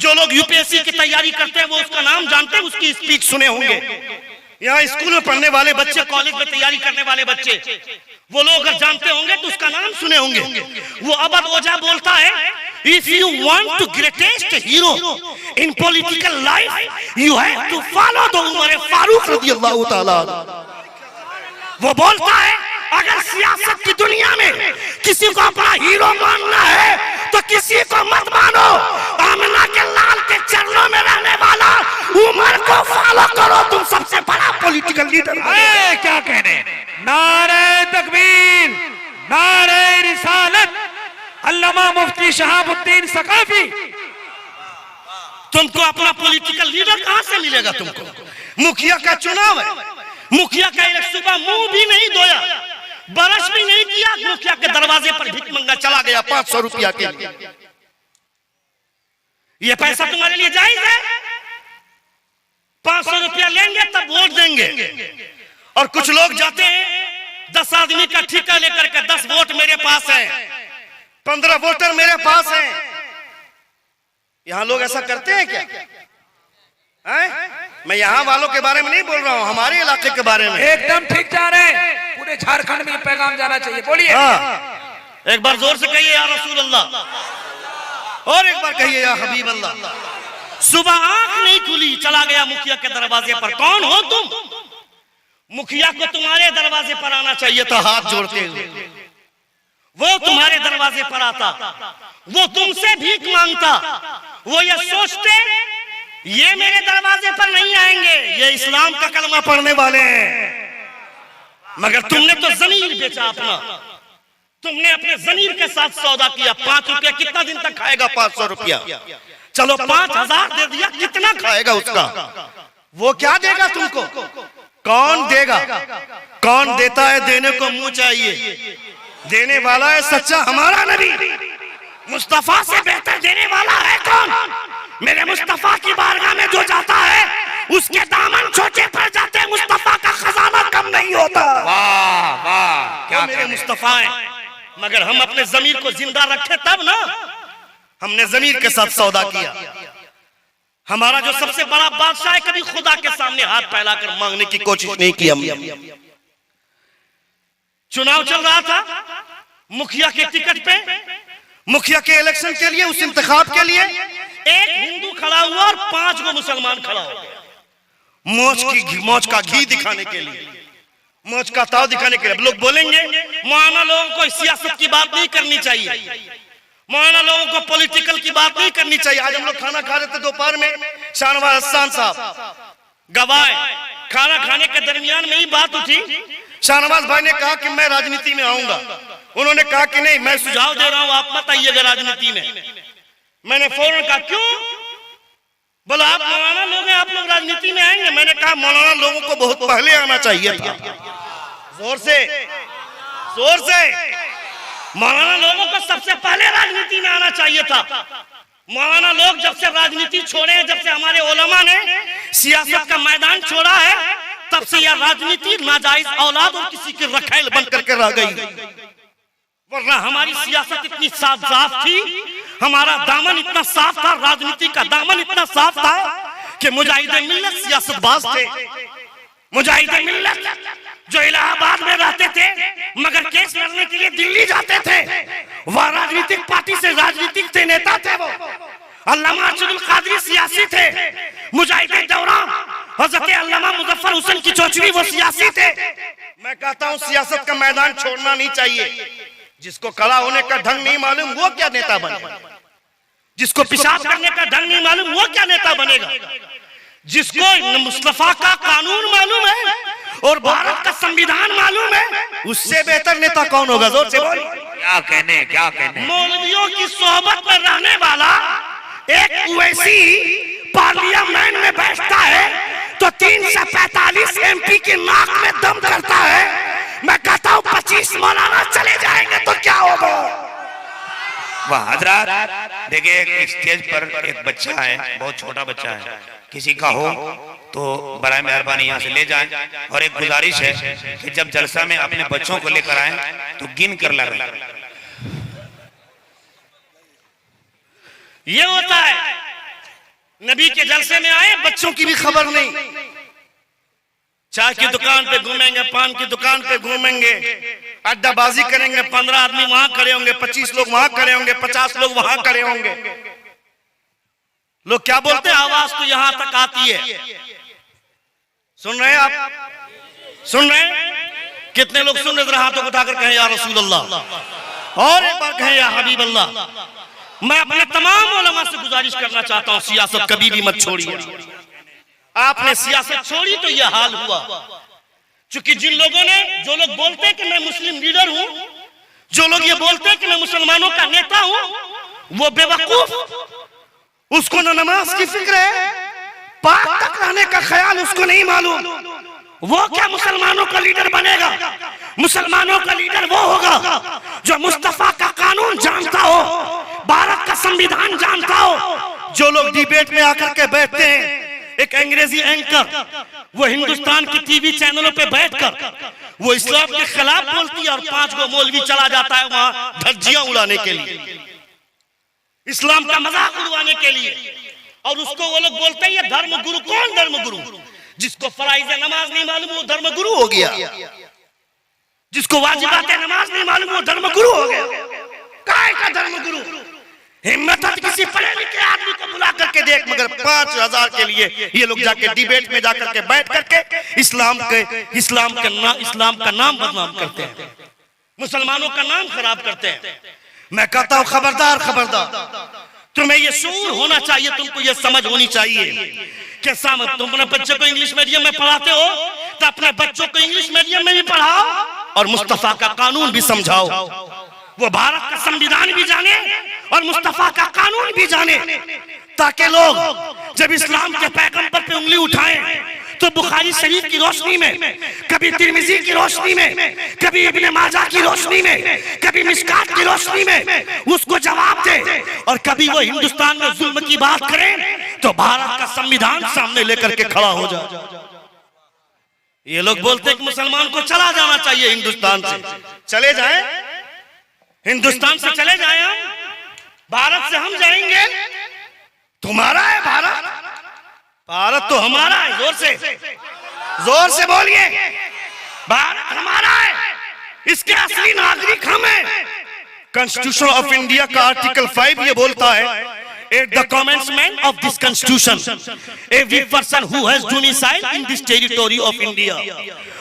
जो लोग यूपीएससी की तैयारी करते हैं वो उसका नाम जानते हैं, उसकी स्पीच सुने होंगे। यहाँ स्कूल में पढ़ने वाले बच्चे, कॉलेज में तैयारी करने वाले बच्चे, वो लोग अगर जानते होंगे तो उसका नाम सुने होंगे। वो अवध ओझा बोलता है, if you want to greatest hero in political life you have to follow the Umar Farooq रज़ियल्लाहु ताला। वो बोलता है, अगर सियासत की दुनिया में किसी को अपना हीरो मानना है तो किसी को मत मानो, आमिना के लाल के चरणों में रहने वाला उमर को फॉलो करो, तुम सबसे बड़ा पॉलिटिकल लीडर। क्या कहने, नारे तकबीर, नारे रिसालत, अल्लामा मुफ्ती शहाबुद्दीन सकाफी। तुमको अपना पॉलिटिकल लीडर कहां से मिलेगा? तुमको मुखिया का चुनाव है, मुखिया का सुबह मुंह भी नहीं धोया, बरस भी नहीं किया, मुखिया के दरवाजे पर भीख मंगा चला गया 500 रुपया के लिए। ये पैसा तुम्हारे लिए जायज है? 500 रुपया लेंगे तब वोट देंगे। और कुछ लोग जाते हैं 10 आदमी का ठेका लेकर के, 10 वोट मेरे पास है, 15 वोटर मेरे पास हैं। यहां लोग ऐसा करते हैं क्या? मैं यहाँ वालों के बारे में नहीं बोल रहा हूँ, हमारे इलाके के बारे में। एकदम ठीक जा रहे हैं, पूरे झारखंड में पैगाम जाना चाहिए। बोलिए, एक बार जोर से कहिए या रसूल अल्लाह, और एक बार कहिए या हबीब अल्लाह। सुबह आंख नहीं खुली, चला गया मुखिया के दरवाजे पर। कौन हो तुम? मुखिया को तुम्हारे दरवाजे पर आना चाहिए था हाथ जोड़ते हुए, वो तुम्हारे दरवाजे पर आता, वो तुमसे भीख मांगता, वो ये सोचते ये मेरे दरवाजे पर नहीं आएंगे, ये इस्लाम का कलमा पढ़ने वाले हैं। मगर तुमने तो जमीर बेचा अपना, तुमने अपने जमीर के साथ सौदा किया। 5 रुपया कितना दिन तक खाएगा? 500 रुपया, चलो 5000 दे दिया, कितना खाएगा उसका? वो क्या देगा तुमको? कौन देगा? कौन देता है? देने को मुंह चाहिए। देने वाला है सच्चा हमारा नबी। मुस्तफा से बेहतर देने वाला है कौन? मेरे मुस्तफा की बारगाह में जो जाता है उसके दामन छोटे पड़ जाते हैं, मुस्तफा का खजाना कम नहीं होता। वाह वाह, क्या मेरे मुस्तफा है। मगर हम अपने जमीर को जिंदा रखे तब ना, हमने जमीर के साथ सौदा किया। हमारा जो सबसे बड़ा बादशाह है कभी खुदा के सामने हाथ फैलाकर मांगने की कोशिश नहीं की हमने। चुनाव चल रहा था, मुखिया के टिकट पे, मुखिया के इलेक्शन के लिए, उस इंतखाब के लिए एक हिंदू खड़ा हुआ और 5 गो मुसलमान खड़ा हो गया। मौज का घी दिखाने के लिए, मौज का ताव दिखाने के लिए। लोग बोलेंगे मौलाना लोगों को सियासत की बात नहीं करनी चाहिए, मौलाना लोगों को पॉलिटिकल की बात नहीं करनी चाहिए। आज हम लोग खाना खा रहे थे दोपहर में, शाहनवाज हसन साहब गवाए, खाना खाने के दरमियान में ही बात उठी। शाहनवाज भाई ने कहा कि मैं राजनीति में आऊंगा। उन्होंने कहा कि नहीं, मैं सुझाव दे रहा हूं, आप मत आइएगा राजनीति में। मैंने फौरन कहा क्यों? बोला आप मौलाना लोग हैं, आप लोग राजनीति में आएंगे। मैंने कहा मौलाना लोगों को बहुत पहले आना चाहिए था। जोर से, जोर से। मौलाना लोगों को सबसे पहले राजनीति में आना चाहिए था। मौलाना लोग जब से राजनीति छोड़े हैं, जब से हमारे उलमा ने सियासत का मैदान छोड़ा है, तब से यह राजनीति नाजायज औलाद और किसी के रखैल बन करके रह गई। वरना हमारी सियासत इतनी साफ साफ थी, हमारा दामन इतना साफ था, राजनीति का दामन इतना साफ था कि मुजाहिदे मिल्लत सियासतबाज थे। मुजाहिदे मिल्लत जो इलाहाबाद में रहते थे मगर केस लड़ने के लिए दिल्ली जाते थे, वह राजनीतिक पार्टी से राजनीतिक थे, नेता थे। वो अल्लामा अब्दुल कादिर सियासी थे, मुजाहिदे दौरान हजरत अल्लामा मुजफ्फर हुसैन की चौचरी वो सियासी थे। मैं कहता हूं सियासत का मैदान छोड़ना नहीं चाहिए। जिसको खड़ा होने का ढंग नहीं मालूम वो क्या नेता बनेगा? जिसको पेशाब करने का ढंग नहीं मालूम वो क्या नेता बनेगा? जिसको मुस्तफा का कानून मालूम है और भारत का संविधान मालूम है, उससे बेहतर नेता कौन होगा? जोर से बोल। क्या कहने, क्या कहने। मौलवियों की सोहबत में रहने वाला एक ओवैसी पार्लियामेंट में बैठता है तो 345 MP की नाक में दम करता है। मैं कहता हूँ 25 मौलाना चले जाएंगे तो क्या होगा? वाह हजरात, देखिए एक स्टेज पर एक बच्चा है, बहुत छोटा बच्चा है, किसी का हो तो बराए मेहरबानी यहाँ से ले जाएं। और एक गुजारिश है कि जब जलसा में अपने बच्चों को लेकर आए तो गिन कर लगाएं। ये होता है, नबी के जलसे में आए, बच्चों की भी खबर नहीं। चाय की दुकान पे घूमेंगे, पान की दुकान पे घूमेंगे, अड्डाबाजी करेंगे, 15 आदमी वहां खड़े होंगे, 25 लोग वहां खड़े होंगे, 50 लोग वहां खड़े होंगे। लोग क्या बोलते हैं? आवाज तो यहां तक आती है। सुन रहे हैं आप? सुन रहे हैं? कितने लोग सुन रहे? हाथों को उठाकर कहें या रसूल अल्लाह, और एक बार कहें या हबीब अल्लाह। मैं अपने तमाम उलमा से गुजारिश करना चाहता हूं, सियासत कभी भी मत छोड़िए। आपने सियासत छोड़ी तो यह हाल हुआ। क्योंकि जिन लोगों ने, जो लोग बोलते हैं कि मैं मुस्लिम लीडर हूं, जो लोग ये बोलते हैं कि मैं मुसलमानों का नेता हूं, वो बेवकूफ। उसको न नमाज की फिक्र है, पाक तक रहने का ख्याल उसको नहीं मालूम। वो क्या मुसलमानों का लीडर बनेगा? मुसलमानों का लीडर वो होगा जो मुस्तफा का कानून जानता हो, भारत का संविधान जानता हो। जो लोग डिबेट में आकर के बैठते हैं, एक अंग्रेजी एंकर वो हिंदुस्तान की टीवी चैनलों पे बैठकर वो इस्लाम के खिलाफ बोलती है और 5 गो मौलवी चला जाता है वहां धज्जियां उड़ाने के लिए, इस्लाम का मजाक उड़वाने के लिए। और उसको वो लोग बोलते हैं ये धर्म गुरु। कौन धर्म गुरु? जिसको फराइज़ नमाज नहीं मालूम वो धर्म गुरु हो गया। जिसको वाजिबात नमाज नहीं मालूम वो धर्म गुरु हो गया। काय का धर्म गुरु? हिम्मत किसी किसी पढ़े लिखे आदमी को बुला करके देख, मगर 5,000 के लिए ये लोग जाके डिबेट में जाकर के बैठ करके इस्लाम का नाम बदनाम करते हैं, मुसलमानों का नाम खराब करते हैं। मैं कहता हूं खबरदार खबरदार, तुम्हें ये शूर होना चाहिए, तुमको ये समझ होनी चाहिए कि तुम अपने बच्चे को इंग्लिश मीडियम में पढ़ाते हो तो अपने बच्चों को इंग्लिश मीडियम में भी पढ़ाओ और मुस्तफा का कानून भी समझाओ। वो भारत का संविधान भी जाने और मुस्तफा का कानून भी जाने, ताकि लोग जब इस्लाम के पैगंबर पे उंगली उठाएं तो बुखारी शरीफ की रोशनी में, कभी तिरमिजी की रोशनी में, कभी इब्ने माजा की रोशनी में, कभी मिशकात की रोशनी में उसको जवाब दे, और कभी वो हिंदुस्तान में जुल्म की बात करें तो भारत का संविधान सामने लेकर के खड़ा हो जाए। ये लोग बोलते हैं कि मुसलमान को चला जाना चाहिए हिंदुस्तान से, चले जाए, हिंदुस्तान से चले जाए, हम भारत से हम जाएंगे, तुम्हारा है भारत, भारत तो हमारा है, जोर से बोलिए, भारत हमारा है, इसके असली नागरिक हम हैं। कॉन्स्टिट्यूशन ऑफ इंडिया का आर्टिकल 5 ये बोलता है, at the commencement of this constitution, every person who has domicile in this territory of India,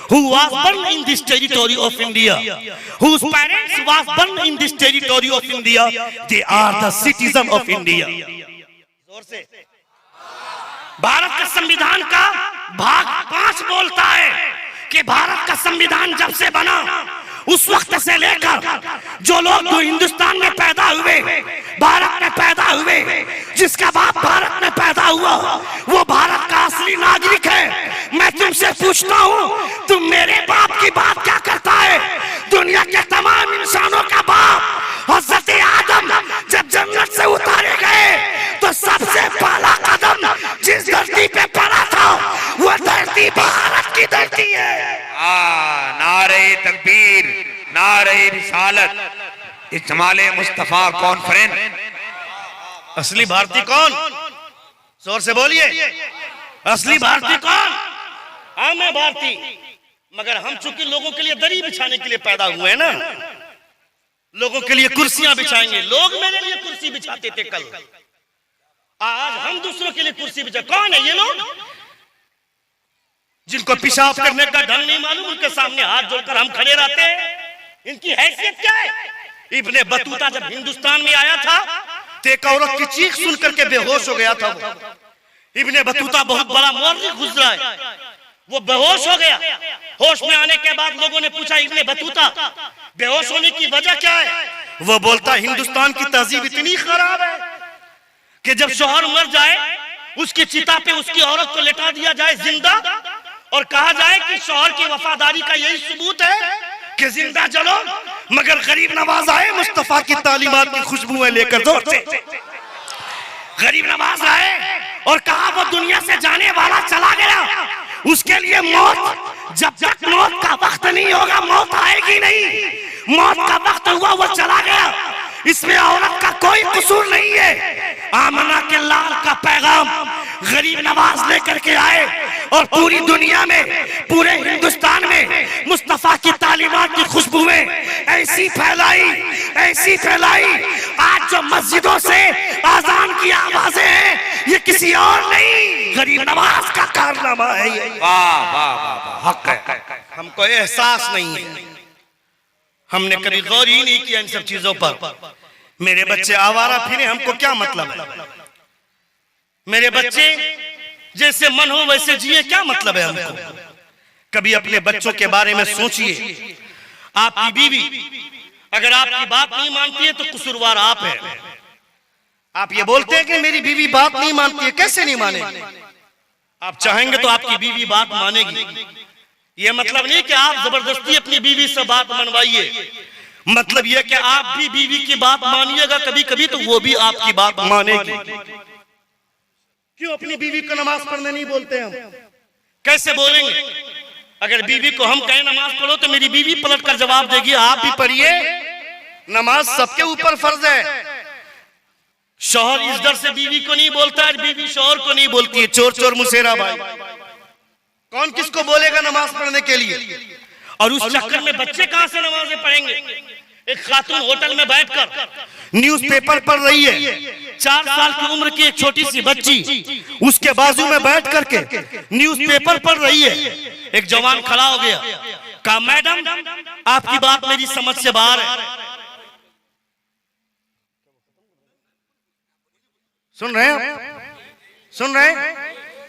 who was born in this territory of India, whose parents was born in this territory of India, they are the citizen of India. Bharat का संविधान का भाग 5 बोलता है कि भारत का संविधान जब से बना उस वक्त से लेकर जो लोग जो हिंदुस्तान में पैदा हुए, भारत में पैदा हुए, जिसका बाप भारत में पैदा हुआ, वो भारत का असली नागरिक है। मैं तुमसे पूछता हूँ, तुम मेरे बाप की बात क्या करता है? दुनिया के तमाम इंसानों का बाप हज़रत आदम जब जन्नत से उतारे गए तो सबसे पहला कदम जिस धरती पे पड़ा था वो धरती भारत की धरती है। नारे तकबीर, नारे रिसालत, इस्तेमाले मुस्तफा कॉन्फ्रेंस। असली भारतीय कौन? जोर से बोलिए, असली भारतीय कौन? हम है भारतीय, मगर हम चूंकि लोगों के लिए दरी बिछाने के लिए पैदा हुए हैं ना, लोगों के लिए कुर्सियां बिछाएंगे। लोग मेरे लिए कुर्सी बिछाते थे कल, आज हम दूसरों के लिए कुर्सी बिछा। कौन है ये लोग जिनको पेशाब करने का ढंग नहीं मालूम, उनके सामने हाथ जोड़कर हम खड़े रहते हैं? इनकी हैसियत क्या है? इब्ने बतूता जब हिंदुस्तान में आया था तो एक औरत की चीख सुनकर के बेहोश हो गया था। इब्ने बतूता बहुत बड़ा मौर्य गुजरा है, वो बेहोश हो गया। होश में आने के बाद लोगों ने पूछा, इब्ने बतूता बेहोश होने की वजह क्या है? वो बोलता, हिंदुस्तान की तहजीब इतनी खराब है कि जब शौहर मर जाए उसकी चिता पे उसकी औरत को लेटा दिया जाए जिंदा, और कहा जाए कि शौहर की वफादारी का यही सबूत है कि जिंदा जलो, मगर गरीब नवाज आए मुस्तफा की तालीमात की खुशबुएं लेकर, जोर से गरीब नवाज आए और कहा वो दुनिया से जाने वाला चला गया, उसके लिए मौत, जब तक मौत का वक्त नहीं होगा मौत आएगी नहीं। मौत का वक्त हुआ, वो चला गया, इसमें औरत का कोई कसूर नहीं है। आमना के लाल का पैगाम गरीब नवाज लेकर के आए और पूरी दुनिया में, पूरे हिंदुस्तान में मुस्तफा की तालीमात की खुशबुएं ऐसी फैलाई। आज जो मस्जिदों से आजान की आवाजें हैं ये किसी और नहीं, गरीब नवाज का कारनामा है ये। वाह वाह वाह, हक है। हमको एहसास नहीं है, हमने कभी गौर ही नहीं किया इन सब चीजों पर। मेरे बच्चे आवारा फिरे, हमको क्या मतलब है? मेरे बच्चे जैसे मन हो वैसे जिए, क्या मतलब है हमको? कभी अपने बच्चों के बारे में सोचिए। आपकी बीवी अगर आपकी बात नहीं मानती है तो कसूरवार आप है। आप ये बोलते हैं कि मेरी बीवी बात नहीं मानती है, कैसे नहीं मानेगी? आप चाहेंगे तो आपकी बीवी बात मानेगी। ये मतलब नहीं कि आप जबरदस्ती अपनी बीवी से बात मनवाइए, मतलब यह कि आप भी बीवी की बात मानिएगा कभी कभी तो वो भी आपकी बात मानेगी। क्यों अपनी बीवी को नमाज पढ़ने नहीं बोलते हम? कैसे बोलेंगे? अगर बीवी को हम कहें नमाज पढ़ो तो मेरी बीवी पलट कर जवाब देगी, आप भी पढ़िए, नमाज सबके ऊपर फर्ज है। शौहर इस डर से बीवी को नहीं बोलता है, बीवी शौहर को नहीं बोलती है। चोर चोर मुसेरा भाई, कौन किसको बोलेगा नमाज पढ़ने के लिए? और उस चक्कर में बच्चे कहां से नमाजें पढ़ेंगे? एक खातून होटल में बैठकर न्यूज़पेपर पढ़ रही है, 4 साल की उम्र की एक छोटी सी बच्ची उसके बाजू में बैठ करके न्यूज़पेपर पढ़ रही है। एक जवान खड़ा हो गया, कहा मैडम आपकी बात मेरी समझ से बाहर है। सुन रहे हैं आप? सुन रहे हैं?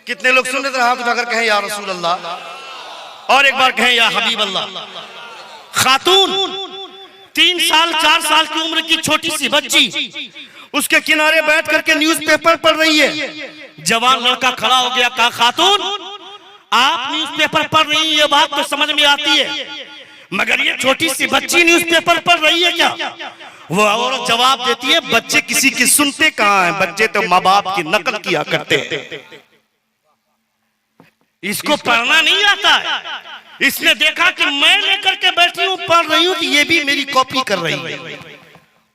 कितने लोग सुन रहे थे? हाथ उठाकर कहें या रसूल अल्लाह, और एक बार कहें या हबीब अल्लाह। खातून 3 साल 4 साल की उम्र की छोटी सी बच्ची उसके किनारे बैठ करके न्यूज़पेपर पढ़ रही है। जवान लड़का खड़ा हो गया, कहा खातून आप न्यूज़पेपर पढ़ रही हैं, ये बात तो समझ में आती है, मगर ये छोटी सी बच्ची न्यूज़पेपर पढ़ रही है क्या? वो औरत जवाब देती है, बच्चे किसी की सुनते कहां हैं, बच्चे तो माँ बाप की नकल किया करते हैं, इसको पढ़ना नहीं आता है। इसने देखा कि मैं लेकर के बैठी हूं, पढ़ रही हूं, तो ये भी मेरी कॉपी कर रही है।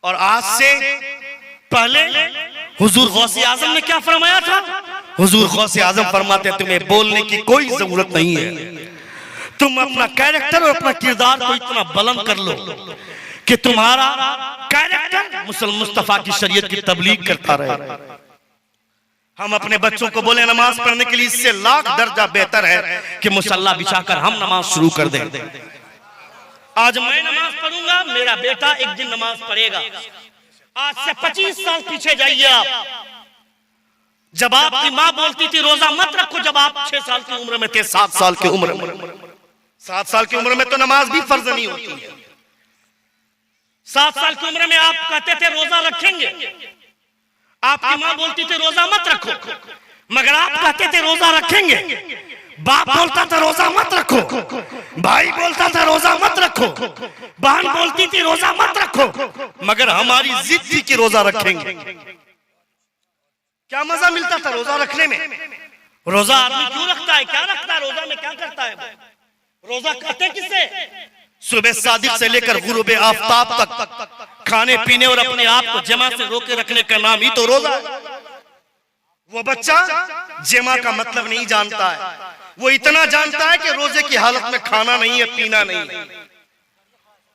और आज से पहले हुजूर गौसे आजम ने क्या फरमाया था? हुजूर गौसे आजम फरमाते तुम्हें बोलने की कोई जरूरत नहीं है, तुम अपना कैरेक्टर और अपना किरदार को इतना बुलंद कर लो कि तुम्हारा कैरेक्टर मुस्तफा की शरीयत की तबलीग करता रहे। हम अपने बच्चों को बोले नमाज पढ़ने के लिए, इससे लाख दर्जा बेहतर है कि मुसल्ला बिछाकर हम नमाज शुरू कर दें। आज मैं नमाज पढ़ूंगा, मेरा बेटा एक दिन नमाज पढ़ेगा। आज से 25 साल पीछे जाइए आप, जब आपकी माँ बोलती थी रोजा मत रखो, जब आप 6 साल की उम्र में थे, 7 साल की उम्र में, 7 साल की उम्र में तो नमाज भी फर्ज नहीं होती है। 7 साल की उम्र में आप कहते थे रोजा रखेंगे, आपकी माँ बोलती थी रोजा मत रखो, मगर आप कहते थे रोजा रखेंगे। बाप बोलता था रोजा मत रखो, भाई बोलता था रोजा मत रखो, बहन बोलती थी रोजा मत रखो, मगर हमारी जिद थी कि रोजा रखेंगे। क्या मजा मिलता था रोजा रखने में? रोजा आदमी क्यों रखता है? क्या रखता है रोजा में? क्या करता है? रोजा कहते किसे? सुबह सादिक से लेकर गुरूब आफताब तक खाने पीने और अपने आप को जमा से रोके रखने का नाम ही तो रोजा है। वो बच्चा जमा का मतलब नहीं जानता है, वो इतना जानता है कि रोजे की हालत में खाना नहीं है, पीना नहीं है।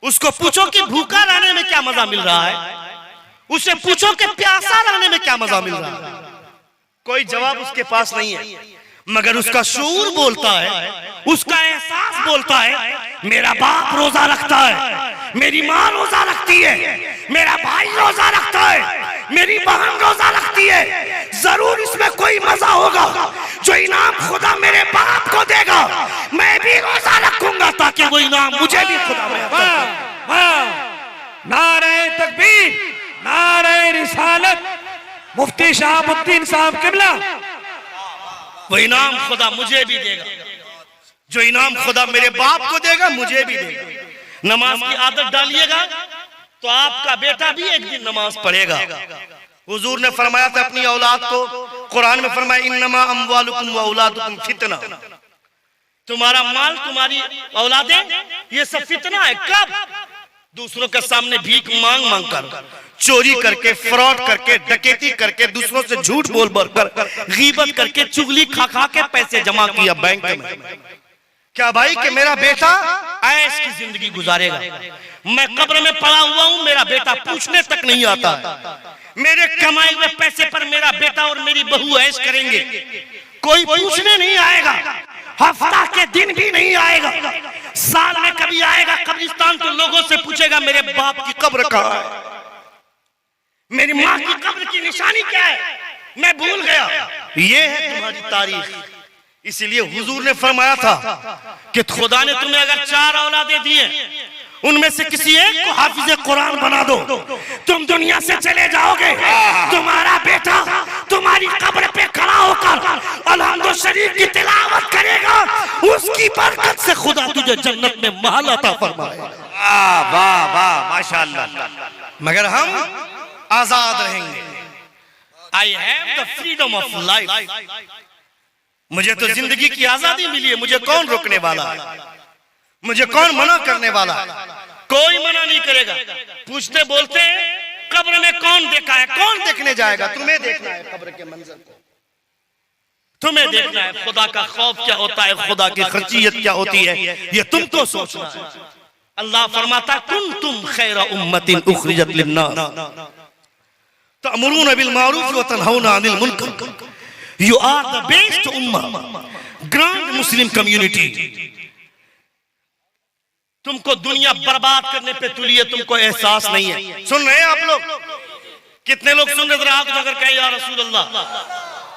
उसको पूछो कि भूखा रहने में क्या मजा मिल रहा है, उसे पूछो कि प्यासा रहने में क्या मजा मिल रहा है, कोई जवाब उसके पास नहीं है। मगर उसका शऊर बोलता है, उसका एहसास बोलता है, मेरा बाप रोजा रखता है, मेरी माँ रोजा रखती है, मेरा भाई रोजा रखता है, मेरी बहन रोजा रखती है, जरूर इसमें कोई मजा होगा जो इनाम खुदा मेरे बाप को देगा, मैं भी रोजा रखूंगा ताकि वो इनाम मुझे भी खुदा में। नारे तकबीर, नारे रिसालत, मुफ्ती शहाबुद्दीन साहब किबला। वो इनाम खुदा मुझे भी देगा, जो इनाम खुदा मेरे बाप को देगा मुझे भी देगा। नमाज की आदत डालिएगा तो आपका बेटा भी एक दिन नमाज पढ़ेगा। हुजूर ने फरमाया था अपनी औलाद को, कुरान में फरमाया इन्नमा अम्वालुकुम व औलादुकुम फितना, तुम्हारा माल तुम्हारी औलादें ये सब फितना है। कब? दूसरों के सामने भीख मांग मांग कर, चोरी करके, फ्रॉड करके, डकैती करके, दूसरों से झूठ बोल बोल कर, गीबत करके, चुगली खा खा के पैसे जमा किया बैंक में। क्या भाई कि मेरा बेटा ऐश की जिंदगी गुजारेगा, मैं कब्र में पड़ा हुआ हूं, मेरा बेटा पूछने तक नहीं आता है, मेरे कमाए हुए पैसे पर मेरा बेटा और मेरी बहू ऐश करेंगे, कोई पूछने नहीं आएगा, हफ्ता के दिन भी नहीं आएगा, साल में कभी आएगा कब्रिस्तान तो लोगों से पूछेगा मेरे बाप की कब्र कहाँ है, मेरी माँ की कब्र की निशानी क्या है, मैं भूल गया। ये है तुम्हारी तारीख। इसीलिए हुजूर ने फरमाया था कि खुदा ने तुम्हें अगर 4 औलादें दी हैं, उनमें से किसी एक को हाफिज कुरान बना दो, तुम दुनिया से चले जाओगे, तुम्हारा बेटा तुम्हारी कब्र पे खड़ा होकर अलहम्दुलिल्लाह शरीफ की तिलावत करेगा, उसकी बरकत से खुदा तुझे जन्नत में महल अता फरमाएगा। वाह वाह माशाअल्लाह। मगर हम आजाद रहेंगे। I have the freedom of life, मुझे तो जिंदगी की आजादी मिली है, मुझे कौन रोकने वाला है, मुझे कौन मना करने वाला है? कोई मना नहीं करेगा। पूछते बोलते हैं कब्र में कौन देखा है, कौन देखने जाएगा? तुम्हें देखना है कब्र के मंजर को, तुम्हें देखना है खुदा का खौफ क्या होता है, खुदा की खशियत क्या होती है, ये तुमको सोचना है। अल्लाह फरमाता कुंतुम खैरा उम्मतिन उखरिजत लिन्नास, तअमुरून बिल मारूफ व तनहौना अनिल मुनकर। यू आर द बेस्ट उम्मा, ग्रांड मुस्लिम कम्युनिटी। तुमको दुनिया बर्बाद करने पे तुली है, तुमको एहसास नहीं है। सुन रहे हैं आप लोग? कितने लोग सुन रहे? हाथ उठाकर कहे या रसूल अल्लाह,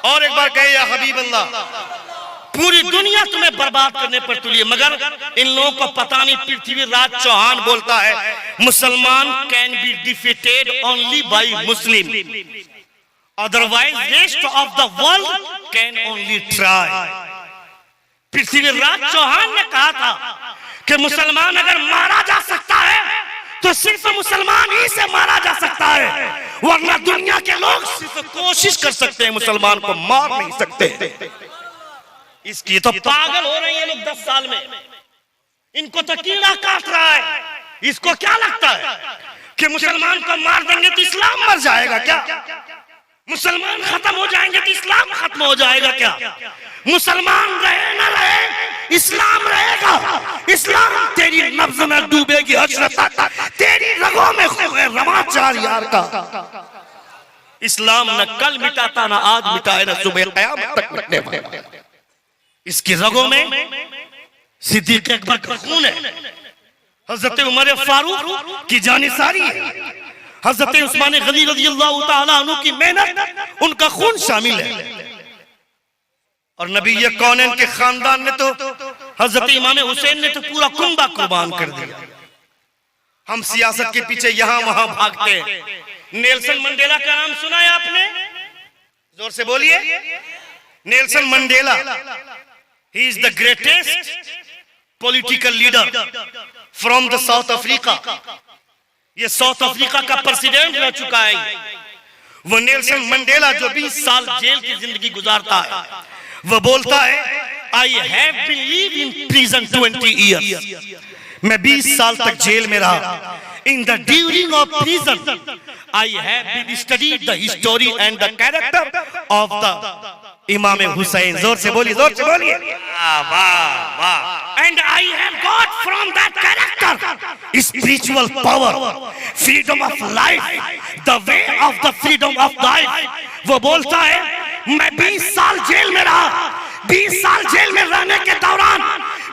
और एक बार कहे या हबीब अल्लाह। पूरी दुनिया तुम्हें बर्बाद करने पर तुली है, मगर इन लोगों को पता नहीं। पृथ्वीराज चौहान बोलता है मुसलमान can be defeated only by Muslim, otherwise rest of the world can only try. Prithviraj Chauhan ने कहा था कि मुसलमान अगर मारा जा सकता है तो सिर्फ मुसलमान ही से मारा जा सकता है, वरना दुनिया के लोग सिर्फ कोशिश कर सकते हैं, मुसलमान को मार नहीं सकते। इसकी तो पागल हो रही है लोग 10 साल में। इनको तो कीड़ा काट रहा है। इसको क्या लगता है कि मुसलमान को मार देंगे तो इस्लाम मर जाएगा क्या? मुसलमान खत्म हो जाएंगे तो इस्लाम खत्म हो जाएगा क्या? मुसलमान रहे ना रहे, इस्लाम रहेगा। इस्लाम तेरी नब्ज में डूबेगी हजरत, तेरी रगों में रवा 4 यार का। इस्लाम न कल मिटाता, ना आज मिटाए, ना सुबह क़यामत तक मिटने वाला। इसकी रगों में सिद्दीक़ अकबर का खून है, हजरत उमर फारूक की जानिसारी है, हजरत उस्मान गनी रज़ियल्लाहु ताला अन्हु की मेहनत, उनका खून शामिल है। और नबी कौनैन के खानदान ने तो हजरत इमाम हुसैन ने तो पूरा कुंबा कुर्बान कर दिया। हम सियासत के पीछे यहां वहां भागते हैं। नेल्सन मंडेला का नाम सुना है आपने? जोर से बोलिए। Nelson Mandela, he is the greatest political leader from the south Africa. ये साउथ अफ्रीका का प्रेसिडेंट रह चुका है। वो नेल्सन मंडेला जो 20 साल जेल की जिंदगी गुजारता है, वो बोलता है I have been live in prison 20 years. मैं 20 साल तक जेल में रहा। In the during of prison I have been studied the history and the character of the इमाम हुसैन। जोर से बोलिए, जोर से बोलिए। वाह वाह। And I have got from that character spiritual power, freedom of life, the way of the freedom of life. वो बोलता है मैं 20 साल जेल में रहा। 20 साल जेल में रहने के दौरान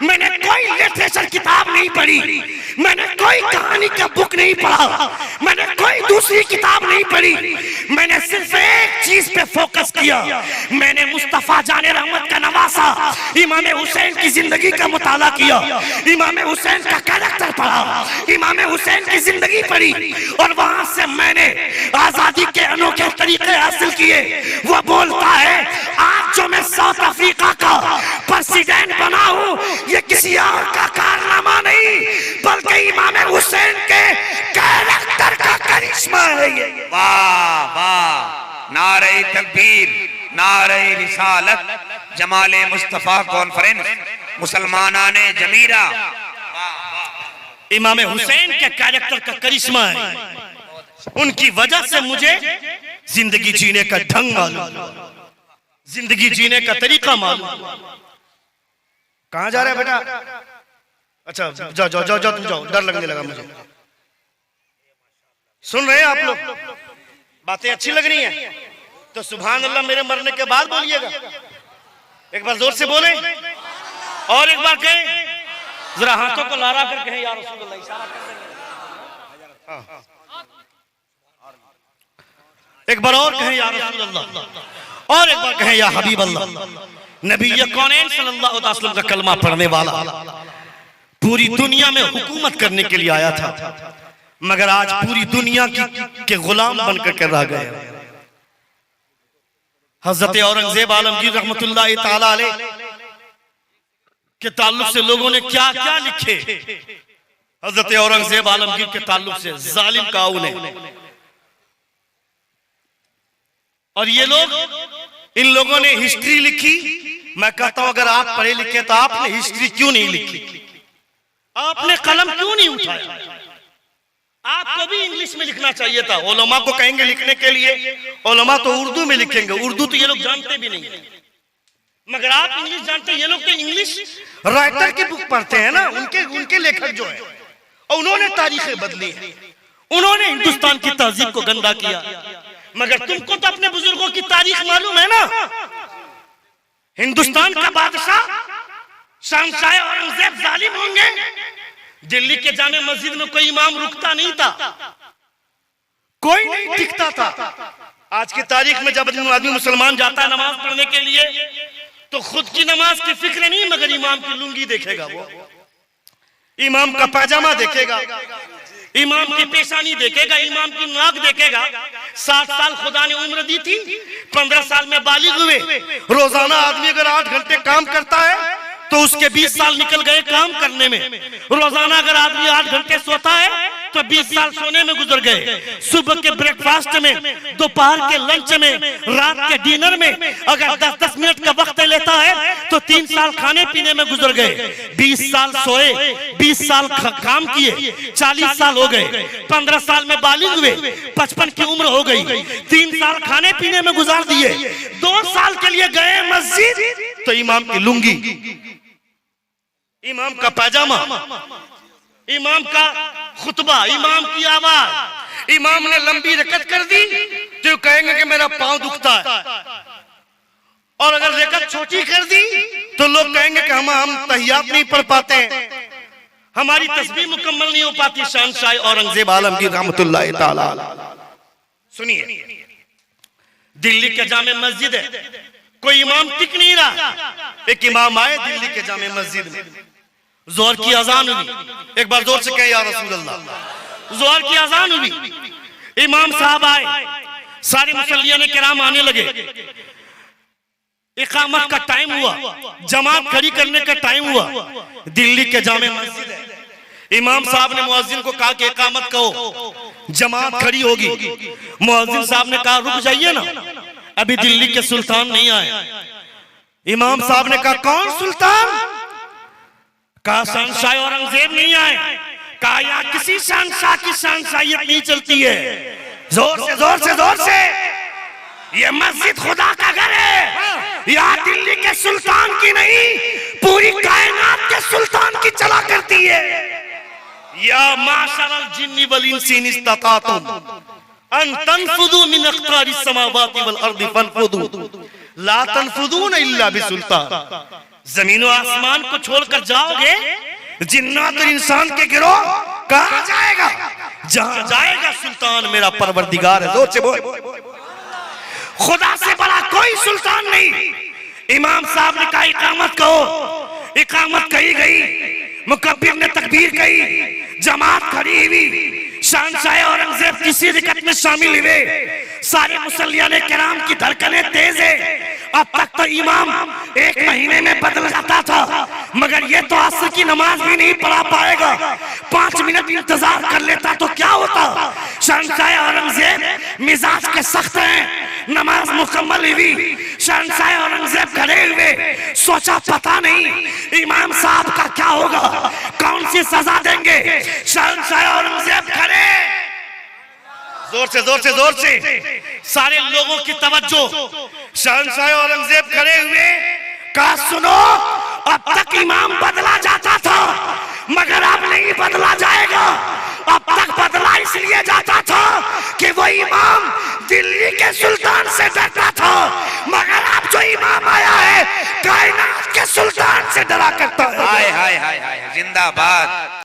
मैंने कोई लिटरेचर किताब नहीं पढ़ी, मैंने कोई कहानी का बुक नहीं पढ़ा, मैंने कोई दूसरी किताब नहीं पढ़ी। मैंने सिर्फ एक चीज पे फोकस किया। मैंने मुस्तफा जाने रहमत का नवासा इमाम हुसैन की जिंदगी का मुताला किया, इमाम हुसैन का कैरेक्टर पढ़ा, इमाम हुसैन की जिंदगी पढ़ी, और वहां से मैंने आजादी के अनोखे तरीके हासिल किए। वो बोलता है आज जो मैं साउथ अफ्रीका का प्रेसिडेंट बना हूं, ये किसी और का कारनामा नहीं, बल्कि इमाम हुसैन के कैरेक्टर का करिश्मा है ये। वाह वाह। नारे तकबीर, नारे रिसालत, जमाले मुस्तफा कॉन्फ्रेंस, मुसलमानाने जमीरा। इमाम हुसैन के कैरेक्टर का करिश्मा है। उनकी वजह से मुझे जिंदगी जीने का ढंग मालूम, जिंदगी जीने का तरीका मालूम। कहां जा रहे हैं बेटा? अच्छा जाओ जाओ जाओ जाओ, तुम जाओ, डर लगने लगा मुझे। सुन रहे हैं आप लोग? बातें अच्छी लग रही हैं तो सुभान अल्लाह मेरे मरने के बाद बोलिएगा। एक बार जोर से बोले, और एक बार कहें, जरा हाथों को लहरा कर कहें या रसूल अल्लाह। इशारा कर देंगे। एक बार और कहें या रसूल अल्लाह, और एक बार कहें या हबीब अल्लाह। नबी कौनैन सल्लल्लाहु अलैहि वसल्लम का कलमा पढ़ने वाला पूरी दुनिया में हुकूमत करने के लिए आया था, मगर आज पूरी दुनिया के गुलाम बनकर के रह गए। हजरत औरंगजेब आलमगीर रहमतुल्लाह ताला अलैह के ताल्लुक से लोगों ने क्या क्या लिखे। हजरत औरंगजेब आलमगीर के ताल्लुक से जालिम काऊ ने, और ये लोग, इन लोगों ने हिस्ट्री लिखी। मैं कहता हूं अगर आप पढ़े लिखे तो आपने हिस्ट्री क्यों नहीं लिखी? आपने कलम क्यों नहीं उठाया? आपको भी इंग्लिश में लिखना चाहिए था। उलमा को कहेंगे लिखने के लिए, उलमा तो उर्दू में लिखेंगे। उर्दू तो ये लोग जानते भी नहीं, मगर आप इंग्लिश जानते हैं। ये लोग तो इंग्लिश राइटर की बुक पढ़ते हैं ना, उनके लेखक जो है, और उन्होंने तारीखें बदली है, उन्होंने हिंदुस्तान की तहजीब को गंदा किया। मगर तुमको तो अपने बुजुर्गों की तारीख मालूम है ना। हिंदुस्तान का बादशाह शहंशाह औरंगजेब जालिम होंगे, दिल्ली के जामे मस्जिद में कोई इमाम रुकता नहीं था, कोई नहीं टिकता था। आज की तारीख में जब आदमी मुसलमान जाता है नमाज पढ़ने के लिए तो खुद की नमाज की फिक्र नहीं, मगर इमाम की लुंगी देखेगा, वो इमाम का पायजामा देखेगा, इमाम की पेशानी देखेगा, इमाम की नाक देखेगा। 60 साल खुदा ने उम्र दी थी, 15 साल में बालिग हुए। रोजाना आदमी अगर 8 घंटे काम करता है तो उसके 20 साल निकल गए काम करने में। रोजाना अगर आदमी 8 घंटे सोता है तो 20 साल सोने में गुजर गए। सुबह के ब्रेकफास्ट में, दोपहर के लंच में, रात के डिनर में अगर 10-10 मिनट का वक्त लेता है तो 3 साल खाने पीने में गुजर गए। 20 साल सोए, 20 साल काम किए, 40 साल हो गए। 15 साल में बालिग हुए, 55 की उम्र हो गई। 3 साल खाने पीने में गुजार दिए। 2 साल के लिए गए मस्जिद तो इमाम की लुंगी, इमाम का पायजामा, इमाम का खुतबा, इमाम की आवाज। इमाम ने लंबी रकत कर दी तो कहेंगे कि मेरा पांव दुखता है, और अगर रकत छोटी कर दी तो लोग कहेंगे कि हम तहियात नहीं पढ़ पाते, हमारी तस्बीह मुकम्मल नहीं हो पाती। शहंशाह औरंगजेब आलमगीर रहमतुल्लाह ताला। सुनिए, दिल्ली के जामे मस्जिद है, कोई इमाम टिक नहीं रहा। एक इमाम आए दिल्ली के जामे मस्जिद में, जोहर की अजान हुई। एक बार जोर से कहे या रसूल अल्लाह। जोहर की अजान हुई, इमाम साहब आए, सारे मुसल्लियाने किराम आने लगे। इकामत का टाइम हुआ, जमात खड़ी करने का टाइम हुआ। दिल्ली के जामे मस्जिद है, इमाम साहब ने मुअज्जिन को कहा कि इकामत कहो, जमात खड़ी होगी। मुअज्जिन साहब ने कहा रुक जाइए ना, अभी दिल्ली के सुल्तान नहीं आए। इमाम साहब ने कहा कौन सुल्तान? कहा शहंशाह औरंगजेब नहीं आए। कहा या किसी शहंशाह की शहंशाहियत नहीं चलती है। जोर से जोर से जोर से, ये मस्जिद खुदा का घर है, यहाँ दिल्ली के सुल्तान की नहीं, पूरी कायनात के सुल्तान की चला करती है। या माशरल जिन्नी वल इंसी इन इस्ततातुम अन तनफुदू मिन अक़तारिस समावाति वल अर्दि फनफुदू ला तनफुदून इल्ला बिसुल्तान। जमीन और आसमान को छोड़कर जाओगे, जिन्नात और इंसान के गिरोह कहां जाएगा? जहां जाएगा सुल्तान मेरा परवरदिगार है। जोर से बोल, खुदा से बड़ा कोई सुल्तान नहीं। इमाम साहब ने कहा इकामत कहो, इकामत कही गई, मुकब्बिर ने तकबीर कही, जमात खड़ी हुई। शहंशाह औरंगजेब किसी रिकत में शामिल हुए। सारे मुसल्लियाने किराम की धड़कनें तेज है। अब तक तो इमाम 1 महीने में बदल जाता था, मगर ये तो असर की नमाज भी नहीं पढ़ा पाएगा। 5 मिनट इंतजार कर लेता तो क्या होता। शहंशाह औरंगजेब मिजाज के सख्त हैं। नमाज मुकम्मल हुई, शहंशाह औरंगजेब खड़े हुए। सोचा पता नहीं इमाम साहब का क्या होगा, कौन सी सजा देंगे। शहंशाह औरंगजेब खड़े, जोर से जोर से जोर से, सारे लोगों की तवज्जो। शहंशाह औरंगजेब खड़े हुए, कहा सुनो, अब तक इमाम बदला जाता था, मगर अब नहीं बदला जाएगा। अब तक बदला इसलिए जाता था कि वो इमाम दिल्ली के सुल्तान से डरता था, मगर अब जो इमाम आया है कायनात के सुल्तान से डरा करता है। हाय हाय हाय हाय, जिंदाबाद।